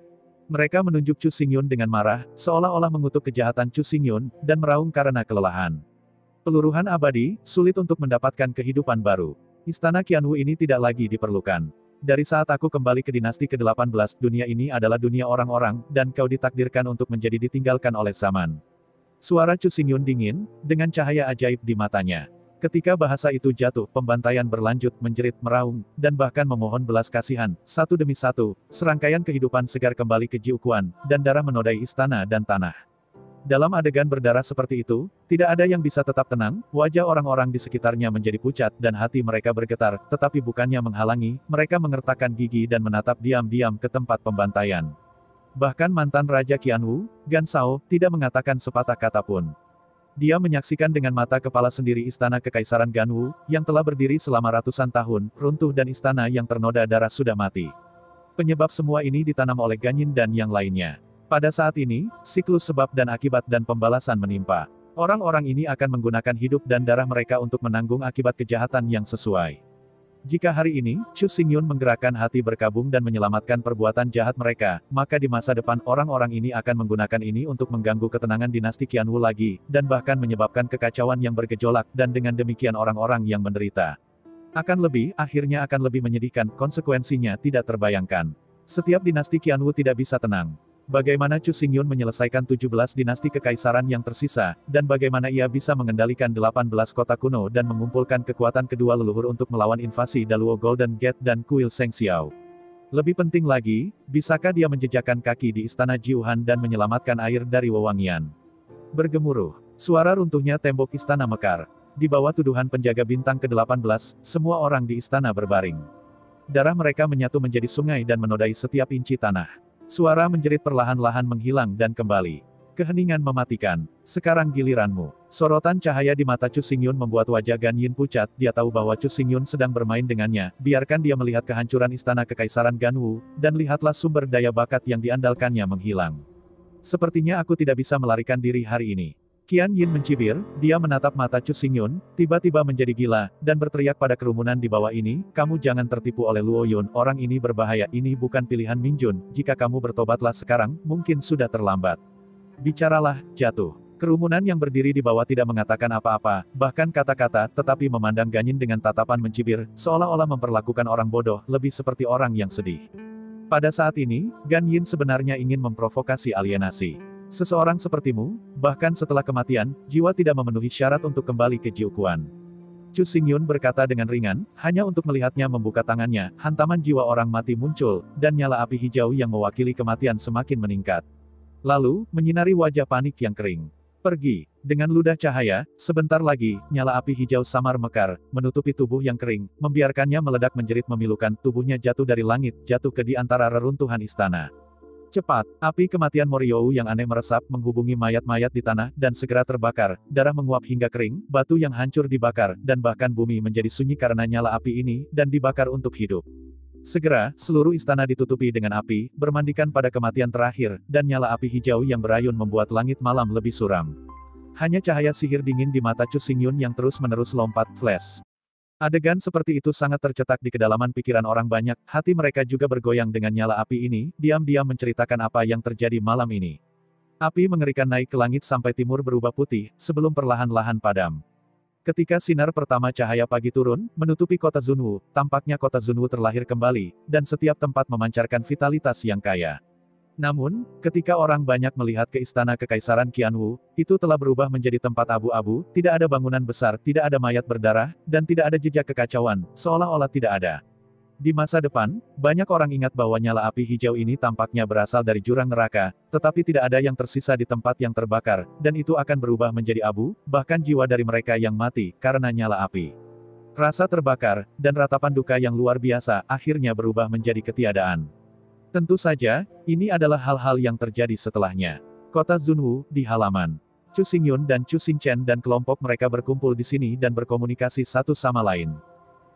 Mereka menunjuk Chu Xingyun dengan marah, seolah-olah mengutuk kejahatan Chu Xingyun, dan meraung karena kelelahan. Peluruhan abadi, sulit untuk mendapatkan kehidupan baru. Istana Qianwu ini tidak lagi diperlukan. Dari saat aku kembali ke dinasti ke-18, dunia ini adalah dunia orang-orang, dan kau ditakdirkan untuk menjadi ditinggalkan oleh zaman. Suara Chu Xingyun dingin, dengan cahaya ajaib di matanya. Ketika bahasa itu jatuh, pembantaian berlanjut, menjerit, meraung, dan bahkan memohon belas kasihan. Satu demi satu, serangkaian kehidupan segar kembali ke Jiuquan, dan darah menodai istana dan tanah. Dalam adegan berdarah seperti itu, tidak ada yang bisa tetap tenang, wajah orang-orang di sekitarnya menjadi pucat, dan hati mereka bergetar, tetapi bukannya menghalangi, mereka mengertakkan gigi dan menatap diam-diam ke tempat pembantaian. Bahkan mantan Raja Qianwu, Gan Shao, tidak mengatakan sepatah kata pun. Dia menyaksikan dengan mata kepala sendiri istana kekaisaran Ganwu, yang telah berdiri selama ratusan tahun, runtuh dan istana yang ternoda darah sudah mati. Penyebab semua ini ditanam oleh Gan Yin dan yang lainnya. Pada saat ini, siklus sebab dan akibat dan pembalasan menimpa. Orang-orang ini akan menggunakan hidup dan darah mereka untuk menanggung akibat kejahatan yang sesuai. Jika hari ini, Chu Xingyun menggerakkan hati berkabung dan menyelamatkan perbuatan jahat mereka, maka di masa depan orang-orang ini akan menggunakan ini untuk mengganggu ketenangan dinasti Qianwu lagi, dan bahkan menyebabkan kekacauan yang bergejolak, dan dengan demikian orang-orang yang menderita. Akhirnya akan lebih menyedihkan, konsekuensinya tidak terbayangkan. Setiap dinasti Qianwu tidak bisa tenang. Bagaimana Chu Xingyun menyelesaikan 17 dinasti kekaisaran yang tersisa, dan bagaimana ia bisa mengendalikan 18 kota kuno dan mengumpulkan kekuatan kedua leluhur untuk melawan invasi Daluo Golden Gate dan kuil Sheng Xiao. Lebih penting lagi, bisakah dia menjejakkan kaki di istana Jiuhan dan menyelamatkan air dari wewangian? Bergemuruh, suara runtuhnya tembok istana mekar. Di bawah tuduhan penjaga bintang ke-18, semua orang di istana berbaring. Darah mereka menyatu menjadi sungai dan menodai setiap inci tanah. Suara menjerit perlahan-lahan menghilang dan kembali. Keheningan mematikan. Sekarang giliranmu. Sorotan cahaya di mata Chu Xingyun membuat wajah Gan Yin pucat. Dia tahu bahwa Chu Xingyun sedang bermain dengannya. Biarkan dia melihat kehancuran istana kekaisaran Ganwu, dan lihatlah sumber daya bakat yang diandalkannya menghilang. Sepertinya aku tidak bisa melarikan diri hari ini. Qian Yin mencibir, dia menatap mata Chu Xingyun, tiba-tiba menjadi gila, dan berteriak pada kerumunan di bawah ini, kamu jangan tertipu oleh Luo Yun, orang ini berbahaya, ini bukan pilihan Min Jun, jika kamu bertobatlah sekarang, mungkin sudah terlambat. Bicaralah, jatuh. Kerumunan yang berdiri di bawah tidak mengatakan apa-apa, bahkan kata-kata, tetapi memandang Gan Yin dengan tatapan mencibir, seolah-olah memperlakukan orang bodoh, lebih seperti orang yang sedih. Pada saat ini, Gan Yin sebenarnya ingin memprovokasi alienasi. Seseorang sepertimu, bahkan setelah kematian, jiwa tidak memenuhi syarat untuk kembali ke Jiuquan. Chu Xingyun berkata dengan ringan, hanya untuk melihatnya membuka tangannya, hantaman jiwa orang mati muncul, dan nyala api hijau yang mewakili kematian semakin meningkat. Lalu, menyinari wajah panik yang kering. Pergi. Dengan ludah cahaya, sebentar lagi, nyala api hijau samar mekar, menutupi tubuh yang kering, membiarkannya meledak menjerit memilukan, tubuhnya jatuh dari langit, jatuh ke di antara reruntuhan istana. Cepat, api kematian Moryou yang aneh meresap menghubungi mayat-mayat di tanah, dan segera terbakar, darah menguap hingga kering, batu yang hancur dibakar, dan bahkan bumi menjadi sunyi karena nyala api ini, dan dibakar untuk hidup. Segera, seluruh istana ditutupi dengan api, bermandikan pada kematian terakhir, dan nyala api hijau yang berayun membuat langit malam lebih suram. Hanya cahaya sihir dingin di mata Chu Xingyun yang terus-menerus lompat, flash. Adegan seperti itu sangat tercetak di kedalaman pikiran orang banyak, hati mereka juga bergoyang dengan nyala api ini, diam-diam menceritakan apa yang terjadi malam ini. Api mengerikan naik ke langit sampai timur berubah putih, sebelum perlahan-lahan padam. Ketika sinar pertama cahaya pagi turun, menutupi kota Zunwu, tampaknya kota Zunwu terlahir kembali, dan setiap tempat memancarkan vitalitas yang kaya. Namun, ketika orang banyak melihat ke istana kekaisaran Qianwu, itu telah berubah menjadi tempat abu-abu, tidak ada bangunan besar, tidak ada mayat berdarah, dan tidak ada jejak kekacauan, seolah-olah tidak ada. Di masa depan, banyak orang ingat bahwa nyala api hijau ini tampaknya berasal dari jurang neraka, tetapi tidak ada yang tersisa di tempat yang terbakar, dan itu akan berubah menjadi abu, bahkan jiwa dari mereka yang mati, karena nyala api. Rasa terbakar, dan ratapan duka yang luar biasa, akhirnya berubah menjadi ketiadaan. Tentu saja, ini adalah hal-hal yang terjadi setelahnya. Kota Zunwu, di halaman. Chu Xingyun dan Chu Xingchen dan kelompok mereka berkumpul di sini dan berkomunikasi satu sama lain.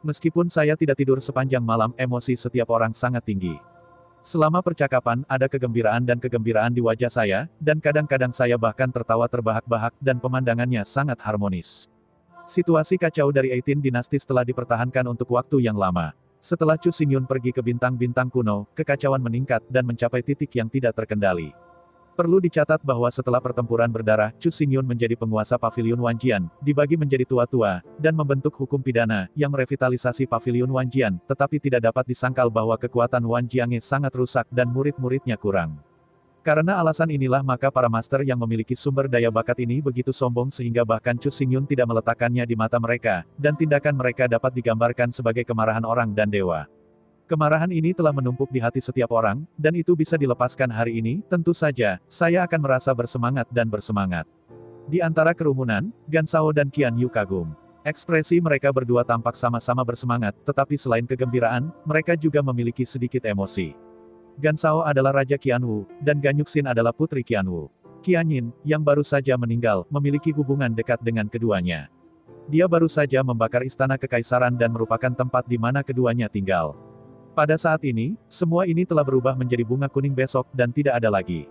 Meskipun saya tidak tidur sepanjang malam, emosi setiap orang sangat tinggi. Selama percakapan, ada kegembiraan di wajah saya, dan kadang-kadang saya bahkan tertawa terbahak-bahak, dan pemandangannya sangat harmonis. Situasi kacau dari 18 dinasti telah dipertahankan untuk waktu yang lama. Setelah Chu Xingyun pergi ke bintang-bintang kuno, kekacauan meningkat dan mencapai titik yang tidak terkendali. Perlu dicatat bahwa setelah pertempuran berdarah, Chu Xingyun menjadi penguasa Paviliun Wanjian, dibagi menjadi tua-tua, dan membentuk hukum pidana, yang merevitalisasi Paviliun Wanjian, tetapi tidak dapat disangkal bahwa kekuatan Wanjiange sangat rusak dan murid-muridnya kurang. Karena alasan inilah maka para master yang memiliki sumber daya bakat ini begitu sombong sehingga bahkan Chu Xingyun tidak meletakkannya di mata mereka, dan tindakan mereka dapat digambarkan sebagai kemarahan orang dan dewa. Kemarahan ini telah menumpuk di hati setiap orang, dan itu bisa dilepaskan hari ini, tentu saja, saya akan merasa bersemangat dan bersemangat. Di antara kerumunan, Gan Shao dan Qian Yu kagum. Ekspresi mereka berdua tampak sama-sama bersemangat, tetapi selain kegembiraan, mereka juga memiliki sedikit emosi. Gan Shao adalah Raja Qianwu, dan Gan Yuxin adalah Putri Qianwu. Qian Yin, yang baru saja meninggal, memiliki hubungan dekat dengan keduanya. Dia baru saja membakar istana kekaisaran dan merupakan tempat di mana keduanya tinggal. Pada saat ini, semua ini telah berubah menjadi bunga kuning besok, dan tidak ada lagi.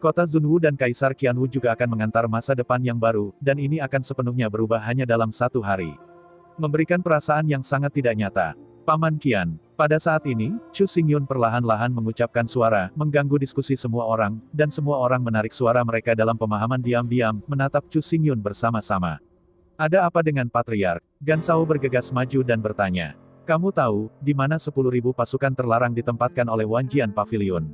Kota Zunwu dan Kaisar Qianwu juga akan mengantar masa depan yang baru, dan ini akan sepenuhnya berubah hanya dalam satu hari. Memberikan perasaan yang sangat tidak nyata. Paman Qian. Pada saat ini, Chu Xingyun perlahan-lahan mengucapkan suara, mengganggu diskusi semua orang, dan semua orang menarik suara mereka dalam pemahaman diam-diam, menatap Chu Xingyun bersama-sama. Ada apa dengan Patriark? Gan Shao bergegas maju dan bertanya. Kamu tahu, di mana 10.000 pasukan terlarang ditempatkan oleh Wanjian Pavilion?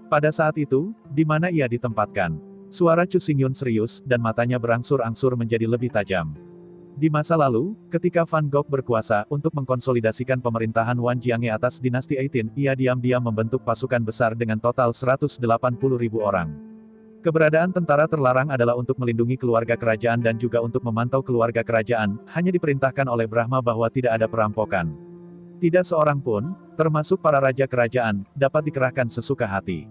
Pada saat itu, di mana ia ditempatkan? Suara Chu Xingyun serius, dan matanya berangsur-angsur menjadi lebih tajam. Di masa lalu, ketika Van Gogh berkuasa untuk mengkonsolidasikan pemerintahan Wan Jiange atas dinasti 18, ia diam-diam membentuk pasukan besar dengan total 180.000 orang. Keberadaan tentara terlarang adalah untuk melindungi keluarga kerajaan dan juga untuk memantau keluarga kerajaan, hanya diperintahkan oleh Brahma bahwa tidak ada perampokan. Tidak seorang pun, termasuk para raja kerajaan, dapat dikerahkan sesuka hati.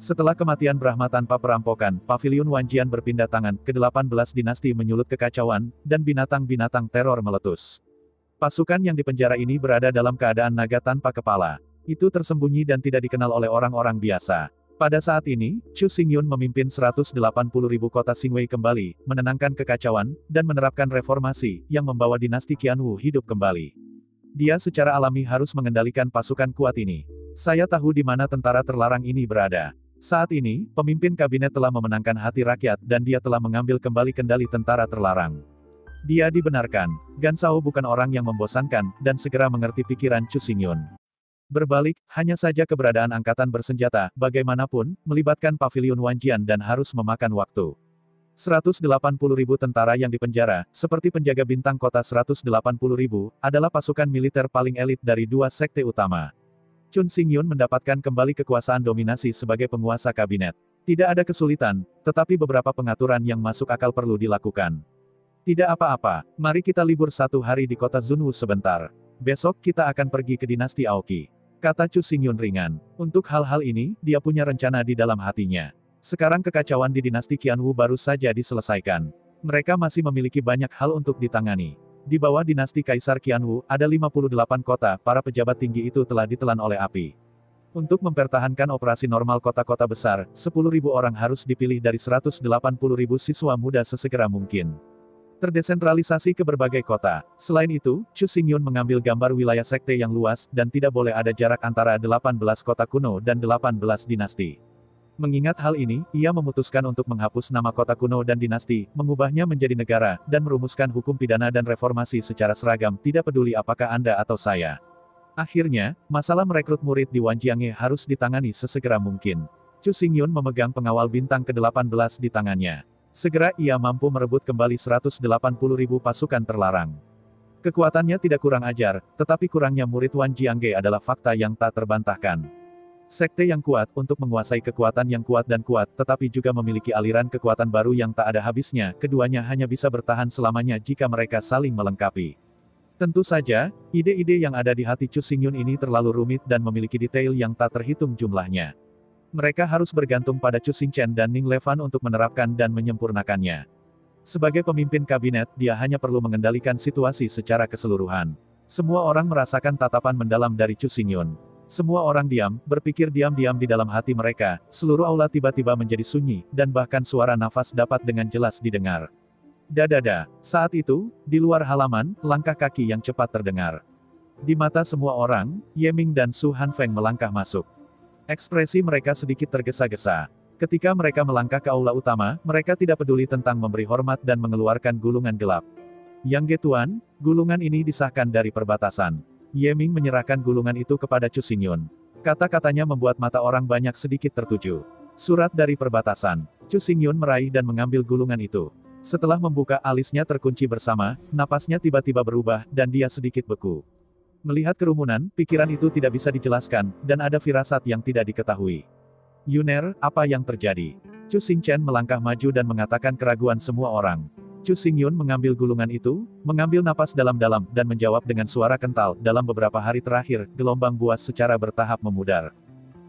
Setelah kematian Brahma tanpa perampokan, pavilion Wanjian berpindah tangan, ke-18 dinasti menyulut kekacauan, dan binatang-binatang teror meletus. Pasukan yang dipenjara ini berada dalam keadaan naga tanpa kepala. Itu tersembunyi dan tidak dikenal oleh orang-orang biasa. Pada saat ini, Chu Xingyun memimpin 180.000 kota Qingwei kembali, menenangkan kekacauan, dan menerapkan reformasi, yang membawa dinasti Qianwu hidup kembali. Dia secara alami harus mengendalikan pasukan kuat ini. Saya tahu di mana tentara terlarang ini berada. Saat ini, pemimpin kabinet telah memenangkan hati rakyat dan dia telah mengambil kembali kendali tentara terlarang. Dia dibenarkan. Gansao bukan orang yang membosankan, dan segera mengerti pikiran Chu Xingyun. Berbalik, hanya saja keberadaan angkatan bersenjata, bagaimanapun, melibatkan pavilion Wanjian dan harus memakan waktu. 180.000 tentara yang dipenjara, seperti penjaga bintang kota 180.000, adalah pasukan militer paling elit dari dua sekte utama. Chu Xingyun mendapatkan kembali kekuasaan dominasi sebagai penguasa kabinet. Tidak ada kesulitan, tetapi beberapa pengaturan yang masuk akal perlu dilakukan. Tidak apa-apa, mari kita libur 1 hari di kota Zunwu sebentar. Besok kita akan pergi ke dinasti Aoqi. Kata Chu Xingyun ringan. Untuk hal-hal ini, dia punya rencana di dalam hatinya. Sekarang kekacauan di dinasti Qianwu baru saja diselesaikan. Mereka masih memiliki banyak hal untuk ditangani. Di bawah dinasti Kaisar Qianwu, ada 58 kota, para pejabat tinggi itu telah ditelan oleh api. Untuk mempertahankan operasi normal kota-kota besar, 10.000 orang harus dipilih dari 180.000 siswa muda sesegera mungkin. Terdesentralisasi ke berbagai kota. Selain itu, Chu Xingyun mengambil gambar wilayah sekte yang luas, dan tidak boleh ada jarak antara 18 kota kuno dan 18 dinasti. Mengingat hal ini, ia memutuskan untuk menghapus nama kota kuno dan dinasti, mengubahnya menjadi negara, dan merumuskan hukum pidana dan reformasi secara seragam, tidak peduli apakah Anda atau saya. Akhirnya, masalah merekrut murid di Wanjiange harus ditangani sesegera mungkin. Chu Xingyun memegang pengawal bintang ke-18 di tangannya. Segera ia mampu merebut kembali 180.000 pasukan terlarang. Kekuatannya tidak kurang ajar, tetapi kurangnya murid Wanjiange adalah fakta yang tak terbantahkan. Sekte yang kuat untuk menguasai kekuatan yang kuat dan kuat, tetapi juga memiliki aliran kekuatan baru yang tak ada habisnya, keduanya hanya bisa bertahan selamanya jika mereka saling melengkapi. Tentu saja, ide-ide yang ada di hati Chu Xingyun ini terlalu rumit dan memiliki detail yang tak terhitung jumlahnya. Mereka harus bergantung pada Chu Xingchen dan Ning Levan untuk menerapkan dan menyempurnakannya. Sebagai pemimpin kabinet, dia hanya perlu mengendalikan situasi secara keseluruhan. Semua orang merasakan tatapan mendalam dari Chu Xingyun. Semua orang diam, berpikir diam-diam di dalam hati mereka, seluruh aula tiba-tiba menjadi sunyi, dan bahkan suara nafas dapat dengan jelas didengar. Dadada. Saat itu, di luar halaman, langkah kaki yang cepat terdengar. Di mata semua orang, Yeming dan Su Hanfeng melangkah masuk. Ekspresi mereka sedikit tergesa-gesa. Ketika mereka melangkah ke aula utama, mereka tidak peduli tentang memberi hormat dan mengeluarkan gulungan gelap. Yang Tuan, gulungan ini disahkan dari perbatasan. Yeming menyerahkan gulungan itu kepada Chu Xingyun. Kata-katanya membuat mata orang banyak sedikit tertuju. Surat dari perbatasan. Chu Xingyun meraih dan mengambil gulungan itu. Setelah membuka, alisnya terkunci bersama, napasnya tiba-tiba berubah, dan dia sedikit beku. Melihat kerumunan, pikiran itu tidak bisa dijelaskan, dan ada firasat yang tidak diketahui. Yuner, apa yang terjadi? Chu Xingchen melangkah maju dan mengatakan keraguan semua orang. Chu Xingyun mengambil gulungan itu, mengambil napas dalam-dalam, dan menjawab dengan suara kental, dalam beberapa hari terakhir, gelombang buas secara bertahap memudar.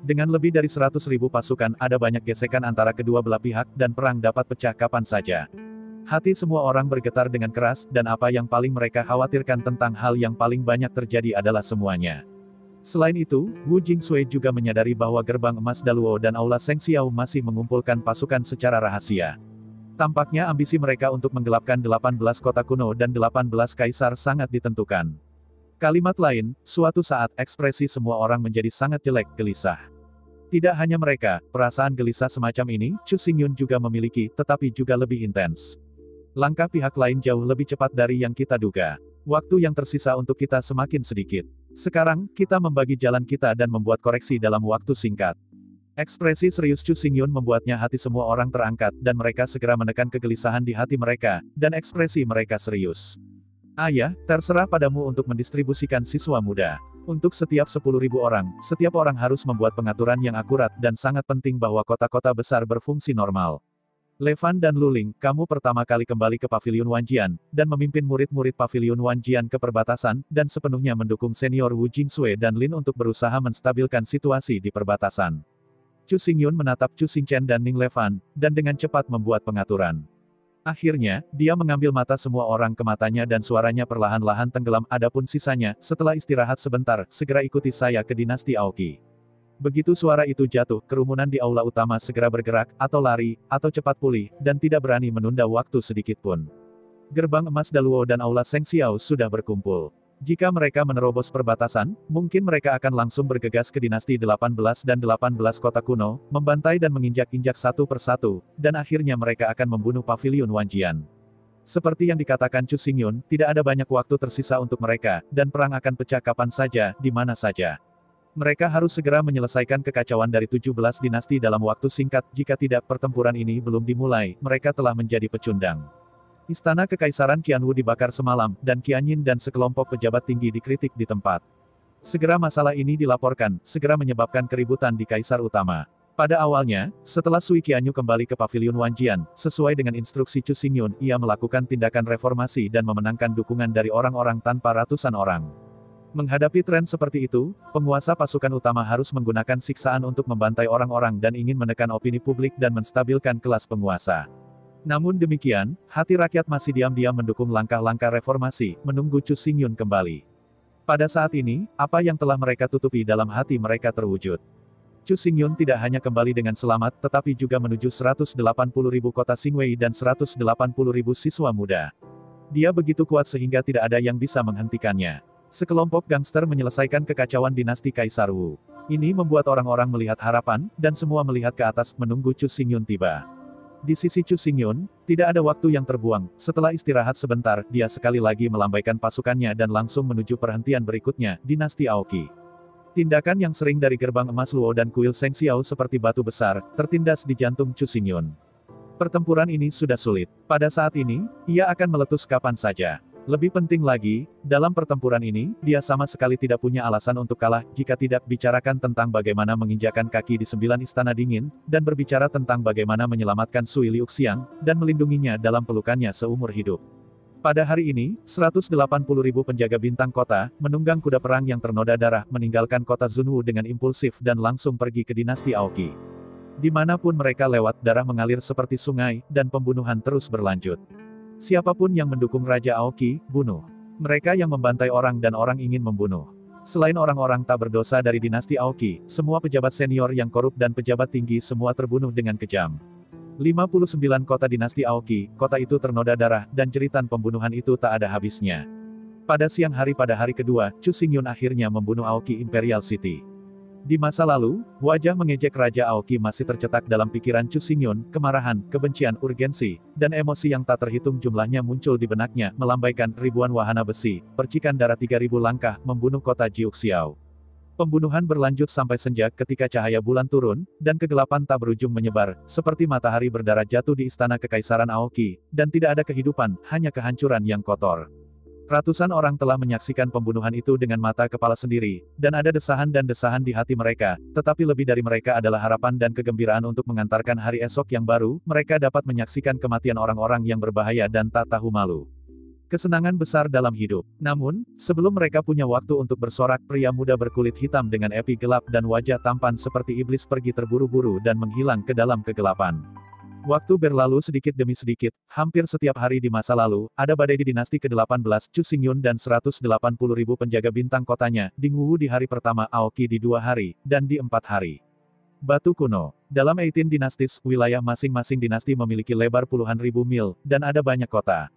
Dengan lebih dari 100.000 pasukan, ada banyak gesekan antara kedua belah pihak, dan perang dapat pecah kapan saja. Hati semua orang bergetar dengan keras, dan apa yang paling mereka khawatirkan tentang hal yang paling banyak terjadi adalah semuanya. Selain itu, Wu Jingsui juga menyadari bahwa gerbang emas Daluo dan aula Seng Xiao masih mengumpulkan pasukan secara rahasia. Tampaknya ambisi mereka untuk menggelapkan 18 kota kuno dan 18 kaisar sangat ditentukan. Kalimat lain, suatu saat ekspresi semua orang menjadi sangat jelek, gelisah. Tidak hanya mereka, perasaan gelisah semacam ini, Chu Xingyun juga memiliki, tetapi juga lebih intens. Langkah pihak lain jauh lebih cepat dari yang kita duga. Waktu yang tersisa untuk kita semakin sedikit. Sekarang, kita membagi jalan kita dan membuat koreksi dalam waktu singkat. Ekspresi serius Chu Xingyun membuatnya hati semua orang terangkat, dan mereka segera menekan kegelisahan di hati mereka, dan ekspresi mereka serius. Ayah, terserah padamu untuk mendistribusikan siswa muda. Untuk setiap 10.000 orang, setiap orang harus membuat pengaturan yang akurat, dan sangat penting bahwa kota-kota besar berfungsi normal. Levan dan Luling, kamu pertama kali kembali ke Paviliun Wanjian, dan memimpin murid-murid Paviliun Wanjian ke perbatasan, dan sepenuhnya mendukung senior Wu Jingsui dan Lin untuk berusaha menstabilkan situasi di perbatasan. Chu Xingyun menatap Chu Xingchen dan Ning Levan, dan dengan cepat membuat pengaturan. Akhirnya, dia mengambil mata semua orang ke matanya dan suaranya perlahan-lahan tenggelam. Adapun sisanya, setelah istirahat sebentar, segera ikuti saya ke dinasti Aoki. Begitu suara itu jatuh, kerumunan di aula utama segera bergerak, atau lari, atau cepat pulih, dan tidak berani menunda waktu sedikit pun. Gerbang emas Daluo dan aula Seng Xiao sudah berkumpul. Jika mereka menerobos perbatasan, mungkin mereka akan langsung bergegas ke dinasti 18 dan 18 kota kuno, membantai dan menginjak-injak satu persatu, dan akhirnya mereka akan membunuh Paviliun Wanjian. Seperti yang dikatakan Chu Xingyun, tidak ada banyak waktu tersisa untuk mereka, dan perang akan pecah kapan saja, di mana saja. Mereka harus segera menyelesaikan kekacauan dari 17 dinasti dalam waktu singkat. Jika tidak, pertempuran ini belum dimulai, mereka telah menjadi pecundang. Istana Kekaisaran Qianwu dibakar semalam, dan Qianyin dan sekelompok pejabat tinggi dikritik di tempat. Segera masalah ini dilaporkan, segera menyebabkan keributan di Kaisar Utama. Pada awalnya, setelah Sui Qianyu kembali ke Paviliun Wanjian, sesuai dengan instruksi Chu Xingyun, ia melakukan tindakan reformasi dan memenangkan dukungan dari orang-orang tanpa ratusan orang. Menghadapi tren seperti itu, penguasa pasukan utama harus menggunakan siksaan untuk membantai orang-orang dan ingin menekan opini publik dan menstabilkan kelas penguasa. Namun demikian, hati rakyat masih diam-diam mendukung langkah-langkah reformasi, menunggu Chu Xingyun kembali. Pada saat ini, apa yang telah mereka tutupi dalam hati mereka terwujud. Chu Xingyun tidak hanya kembali dengan selamat, tetapi juga menuju 180.000 kota Xingwei dan 180.000 siswa muda. Dia begitu kuat sehingga tidak ada yang bisa menghentikannya. Sekelompok gangster menyelesaikan kekacauan dinasti Kaisar Wu. Ini membuat orang-orang melihat harapan, dan semua melihat ke atas menunggu Chu Xingyun tiba. Di sisi Chu Xingyun, tidak ada waktu yang terbuang. Setelah istirahat sebentar, dia sekali lagi melambaikan pasukannya dan langsung menuju perhentian berikutnya, dinasti Aoki. Tindakan yang sering dari gerbang emas Luo dan kuil Seng Xiao seperti batu besar, tertindas di jantung Chu Xingyun. Pertempuran ini sudah sulit. Pada saat ini, ia akan meletus kapan saja. Lebih penting lagi, dalam pertempuran ini, dia sama sekali tidak punya alasan untuk kalah, jika tidak bicarakan tentang bagaimana menginjakan kaki di 9 istana dingin, dan berbicara tentang bagaimana menyelamatkan Sui Liuxiang, dan melindunginya dalam pelukannya seumur hidup. Pada hari ini, 180.000 penjaga bintang kota, menunggang kuda perang yang ternoda darah, meninggalkan kota Zunwu dengan impulsif dan langsung pergi ke dinasti Aoki. Dimanapun mereka lewat, darah mengalir seperti sungai, dan pembunuhan terus berlanjut. Siapapun yang mendukung Raja Aoki, bunuh. Mereka yang membantai orang dan orang ingin membunuh. Selain orang-orang tak berdosa dari dinasti Aoki, semua pejabat senior yang korup dan pejabat tinggi semua terbunuh dengan kejam. 59 kota dinasti Aoki, kota itu ternoda darah, dan jeritan pembunuhan itu tak ada habisnya. Pada siang hari pada hari kedua, Chu Xingyun akhirnya membunuh Aoki Imperial City. Di masa lalu, wajah mengejek Raja Aoki masih tercetak dalam pikiran Chu Xingyun. Kemarahan, kebencian, urgensi, dan emosi yang tak terhitung jumlahnya muncul di benaknya, melambaikan ribuan wahana besi, percikan darah 3.000 langkah, membunuh kota Jiuxiao. Pembunuhan berlanjut sampai senja ketika cahaya bulan turun, dan kegelapan tak berujung menyebar, seperti matahari berdarah jatuh di istana Kekaisaran Aoki, dan tidak ada kehidupan, hanya kehancuran yang kotor. Ratusan orang telah menyaksikan pembunuhan itu dengan mata kepala sendiri, dan ada desahan dan desahan di hati mereka, tetapi lebih dari mereka adalah harapan dan kegembiraan untuk mengantarkan hari esok yang baru. Mereka dapat menyaksikan kematian orang-orang yang berbahaya dan tak tahu malu. Kesenangan besar dalam hidup. Namun, sebelum mereka punya waktu untuk bersorak, pria muda berkulit hitam dengan epi gelap dan wajah tampan seperti iblis pergi terburu-buru dan menghilang ke dalam kegelapan. Waktu berlalu sedikit demi sedikit, hampir setiap hari di masa lalu, ada badai di dinasti ke-18, Chu Xingyun dan 180.000 penjaga bintang kotanya, di Nguwu di hari pertama, Aoki di 2 hari, dan di 4 hari. Batu kuno. Dalam 18 dinastis, wilayah masing-masing dinasti memiliki lebar puluhan ribu mil, dan ada banyak kota.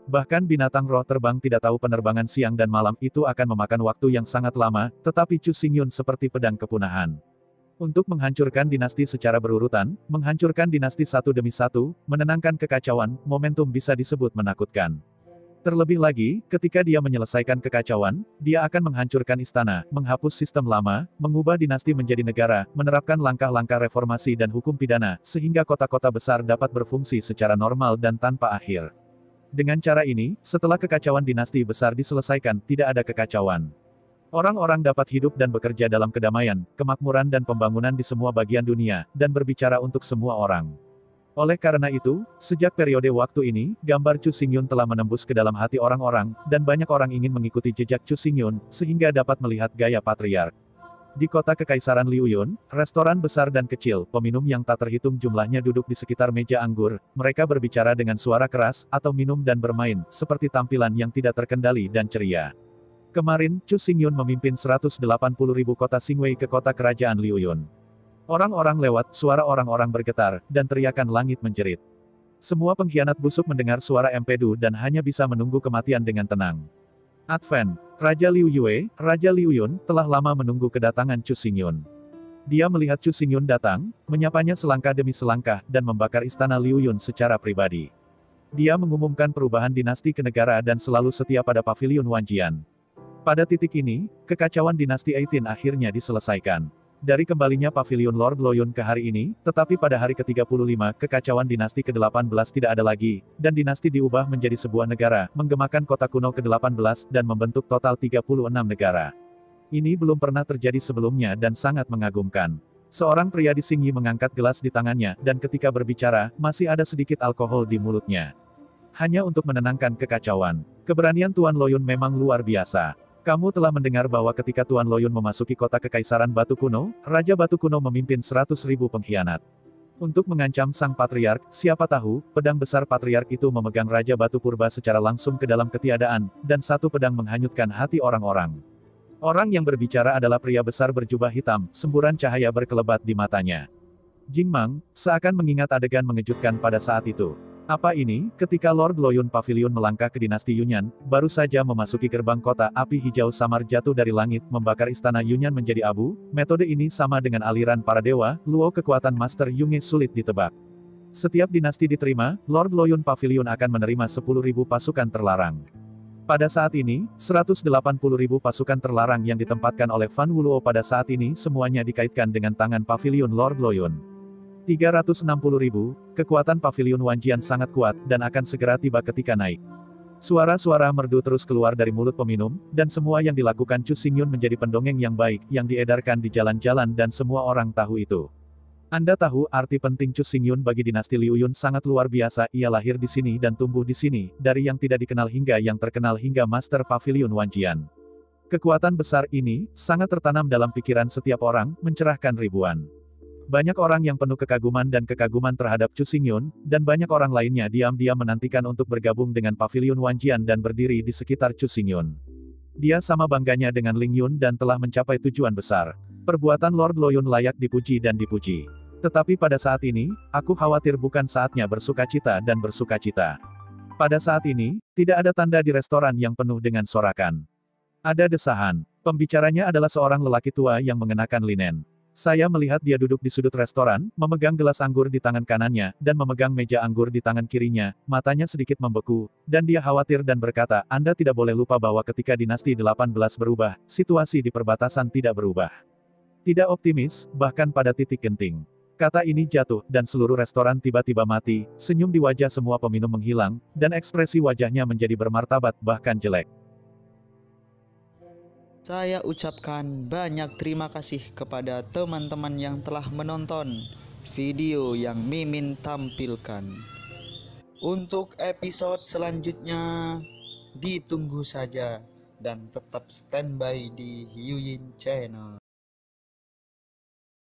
Bahkan binatang roh terbang tidak tahu penerbangan siang dan malam, itu akan memakan waktu yang sangat lama, tetapi Chu Xingyun seperti pedang kepunahan. Untuk menghancurkan dinasti secara berurutan, menghancurkan dinasti satu demi satu, menenangkan kekacauan, momentum bisa disebut menakutkan. Terlebih lagi, ketika dia menyelesaikan kekacauan, dia akan menghancurkan istana, menghapus sistem lama, mengubah dinasti menjadi negara, menerapkan langkah-langkah reformasi dan hukum pidana, sehingga kota-kota besar dapat berfungsi secara normal dan tanpa akhir. Dengan cara ini, setelah kekacauan dinasti besar diselesaikan, tidak ada kekacauan. Orang-orang dapat hidup dan bekerja dalam kedamaian, kemakmuran dan pembangunan di semua bagian dunia, dan berbicara untuk semua orang. Oleh karena itu, sejak periode waktu ini, gambar Chu Xingyun telah menembus ke dalam hati orang-orang, dan banyak orang ingin mengikuti jejak Chu Xingyun, sehingga dapat melihat gaya patriark. Di kota Kekaisaran Liuyun, restoran besar dan kecil, peminum yang tak terhitung jumlahnya duduk di sekitar meja anggur, mereka berbicara dengan suara keras, atau minum dan bermain, seperti tampilan yang tidak terkendali dan ceria. Kemarin, Chu Xingyun memimpin 180.000 kota Xingwei ke kota kerajaan Liuyun. Orang-orang lewat, suara orang-orang bergetar, dan teriakan langit menjerit. Semua pengkhianat busuk mendengar suara empedu dan hanya bisa menunggu kematian dengan tenang. Advent, Raja Liu Yue, Raja Liuyun, telah lama menunggu kedatangan Chu Xingyun. Dia melihat Chu Xingyun datang, menyapanya selangkah demi selangkah, dan membakar istana Liuyun secara pribadi. Dia mengumumkan perubahan dinasti ke negara dan selalu setia pada pavilion Wanjian. Pada titik ini, kekacauan dinasti Eitin akhirnya diselesaikan. Dari kembalinya pavilion Lord Loyun ke hari ini, tetapi pada hari ke-35, kekacauan dinasti ke-18 tidak ada lagi, dan dinasti diubah menjadi sebuah negara, menggemakan kota kuno ke-18, dan membentuk total 36 negara. Ini belum pernah terjadi sebelumnya dan sangat mengagumkan. Seorang pria di Xingyi mengangkat gelas di tangannya, dan ketika berbicara, masih ada sedikit alkohol di mulutnya. Hanya untuk menenangkan kekacauan. Keberanian Tuan Loyun memang luar biasa. Kamu telah mendengar bahwa ketika Tuan Loyun memasuki kota Kekaisaran Batu Kuno, Raja Batu Kuno memimpin 100.000 pengkhianat. Untuk mengancam sang patriark, siapa tahu, pedang besar patriark itu memegang Raja Batu Purba secara langsung ke dalam ketiadaan, dan satu pedang menghanyutkan hati orang-orang. Orang yang berbicara adalah pria besar berjubah hitam, semburan cahaya berkelebat di matanya. Jing Mang, seakan mengingat adegan mengejutkan pada saat itu. Apa ini? Ketika Lord Loyun Pavilion melangkah ke dinasti Yunnan, baru saja memasuki gerbang kota, api hijau samar jatuh dari langit, membakar istana Yunnan menjadi abu. Metode ini sama dengan aliran para dewa, luo kekuatan Master Yunge sulit ditebak. Setiap dinasti diterima, Lord Loyun Pavilion akan menerima 10.000 pasukan terlarang. Pada saat ini, 180.000 pasukan terlarang yang ditempatkan oleh Fan Wuluo pada saat ini semuanya dikaitkan dengan tangan Pavilion Lord Loyun. 360.000, kekuatan pavilion Wanjian sangat kuat, dan akan segera tiba ketika naik. Suara-suara merdu terus keluar dari mulut peminum, dan semua yang dilakukan Chu Xingyun menjadi pendongeng yang baik, yang diedarkan di jalan-jalan dan semua orang tahu itu. Anda tahu arti penting Chu Xingyun bagi dinasti Liuyun sangat luar biasa, ia lahir di sini dan tumbuh di sini, dari yang tidak dikenal hingga yang terkenal hingga Master Pavilion Wanjian. Kekuatan besar ini, sangat tertanam dalam pikiran setiap orang, mencerahkan ribuan. Banyak orang yang penuh kekaguman dan kekaguman terhadap Chu Xingyun, dan banyak orang lainnya diam-diam menantikan untuk bergabung dengan Pavilion Wanjian dan berdiri di sekitar Chu Xingyun. Dia sama bangganya dengan Ling Yun dan telah mencapai tujuan besar. Perbuatan Lord Loyun layak dipuji dan dipuji. Tetapi pada saat ini, aku khawatir bukan saatnya bersukacita dan bersukacita. Pada saat ini, tidak ada tanda di restoran yang penuh dengan sorakan. Ada desahan. Pembicaranya adalah seorang lelaki tua yang mengenakan linen. Saya melihat dia duduk di sudut restoran, memegang gelas anggur di tangan kanannya, dan memegang meja anggur di tangan kirinya, matanya sedikit membeku, dan dia khawatir dan berkata, Anda tidak boleh lupa bahwa ketika dinasti 18 berubah, situasi di perbatasan tidak berubah. Tidak optimis, bahkan pada titik genting. Kata ini jatuh, dan seluruh restoran tiba-tiba mati, senyum di wajah semua peminum menghilang, dan ekspresi wajahnya menjadi bermartabat, bahkan jelek. Saya ucapkan banyak terima kasih kepada teman-teman yang telah menonton video yang Mimin tampilkan. Untuk episode selanjutnya, ditunggu saja dan tetap standby di Hiyuyin Channel.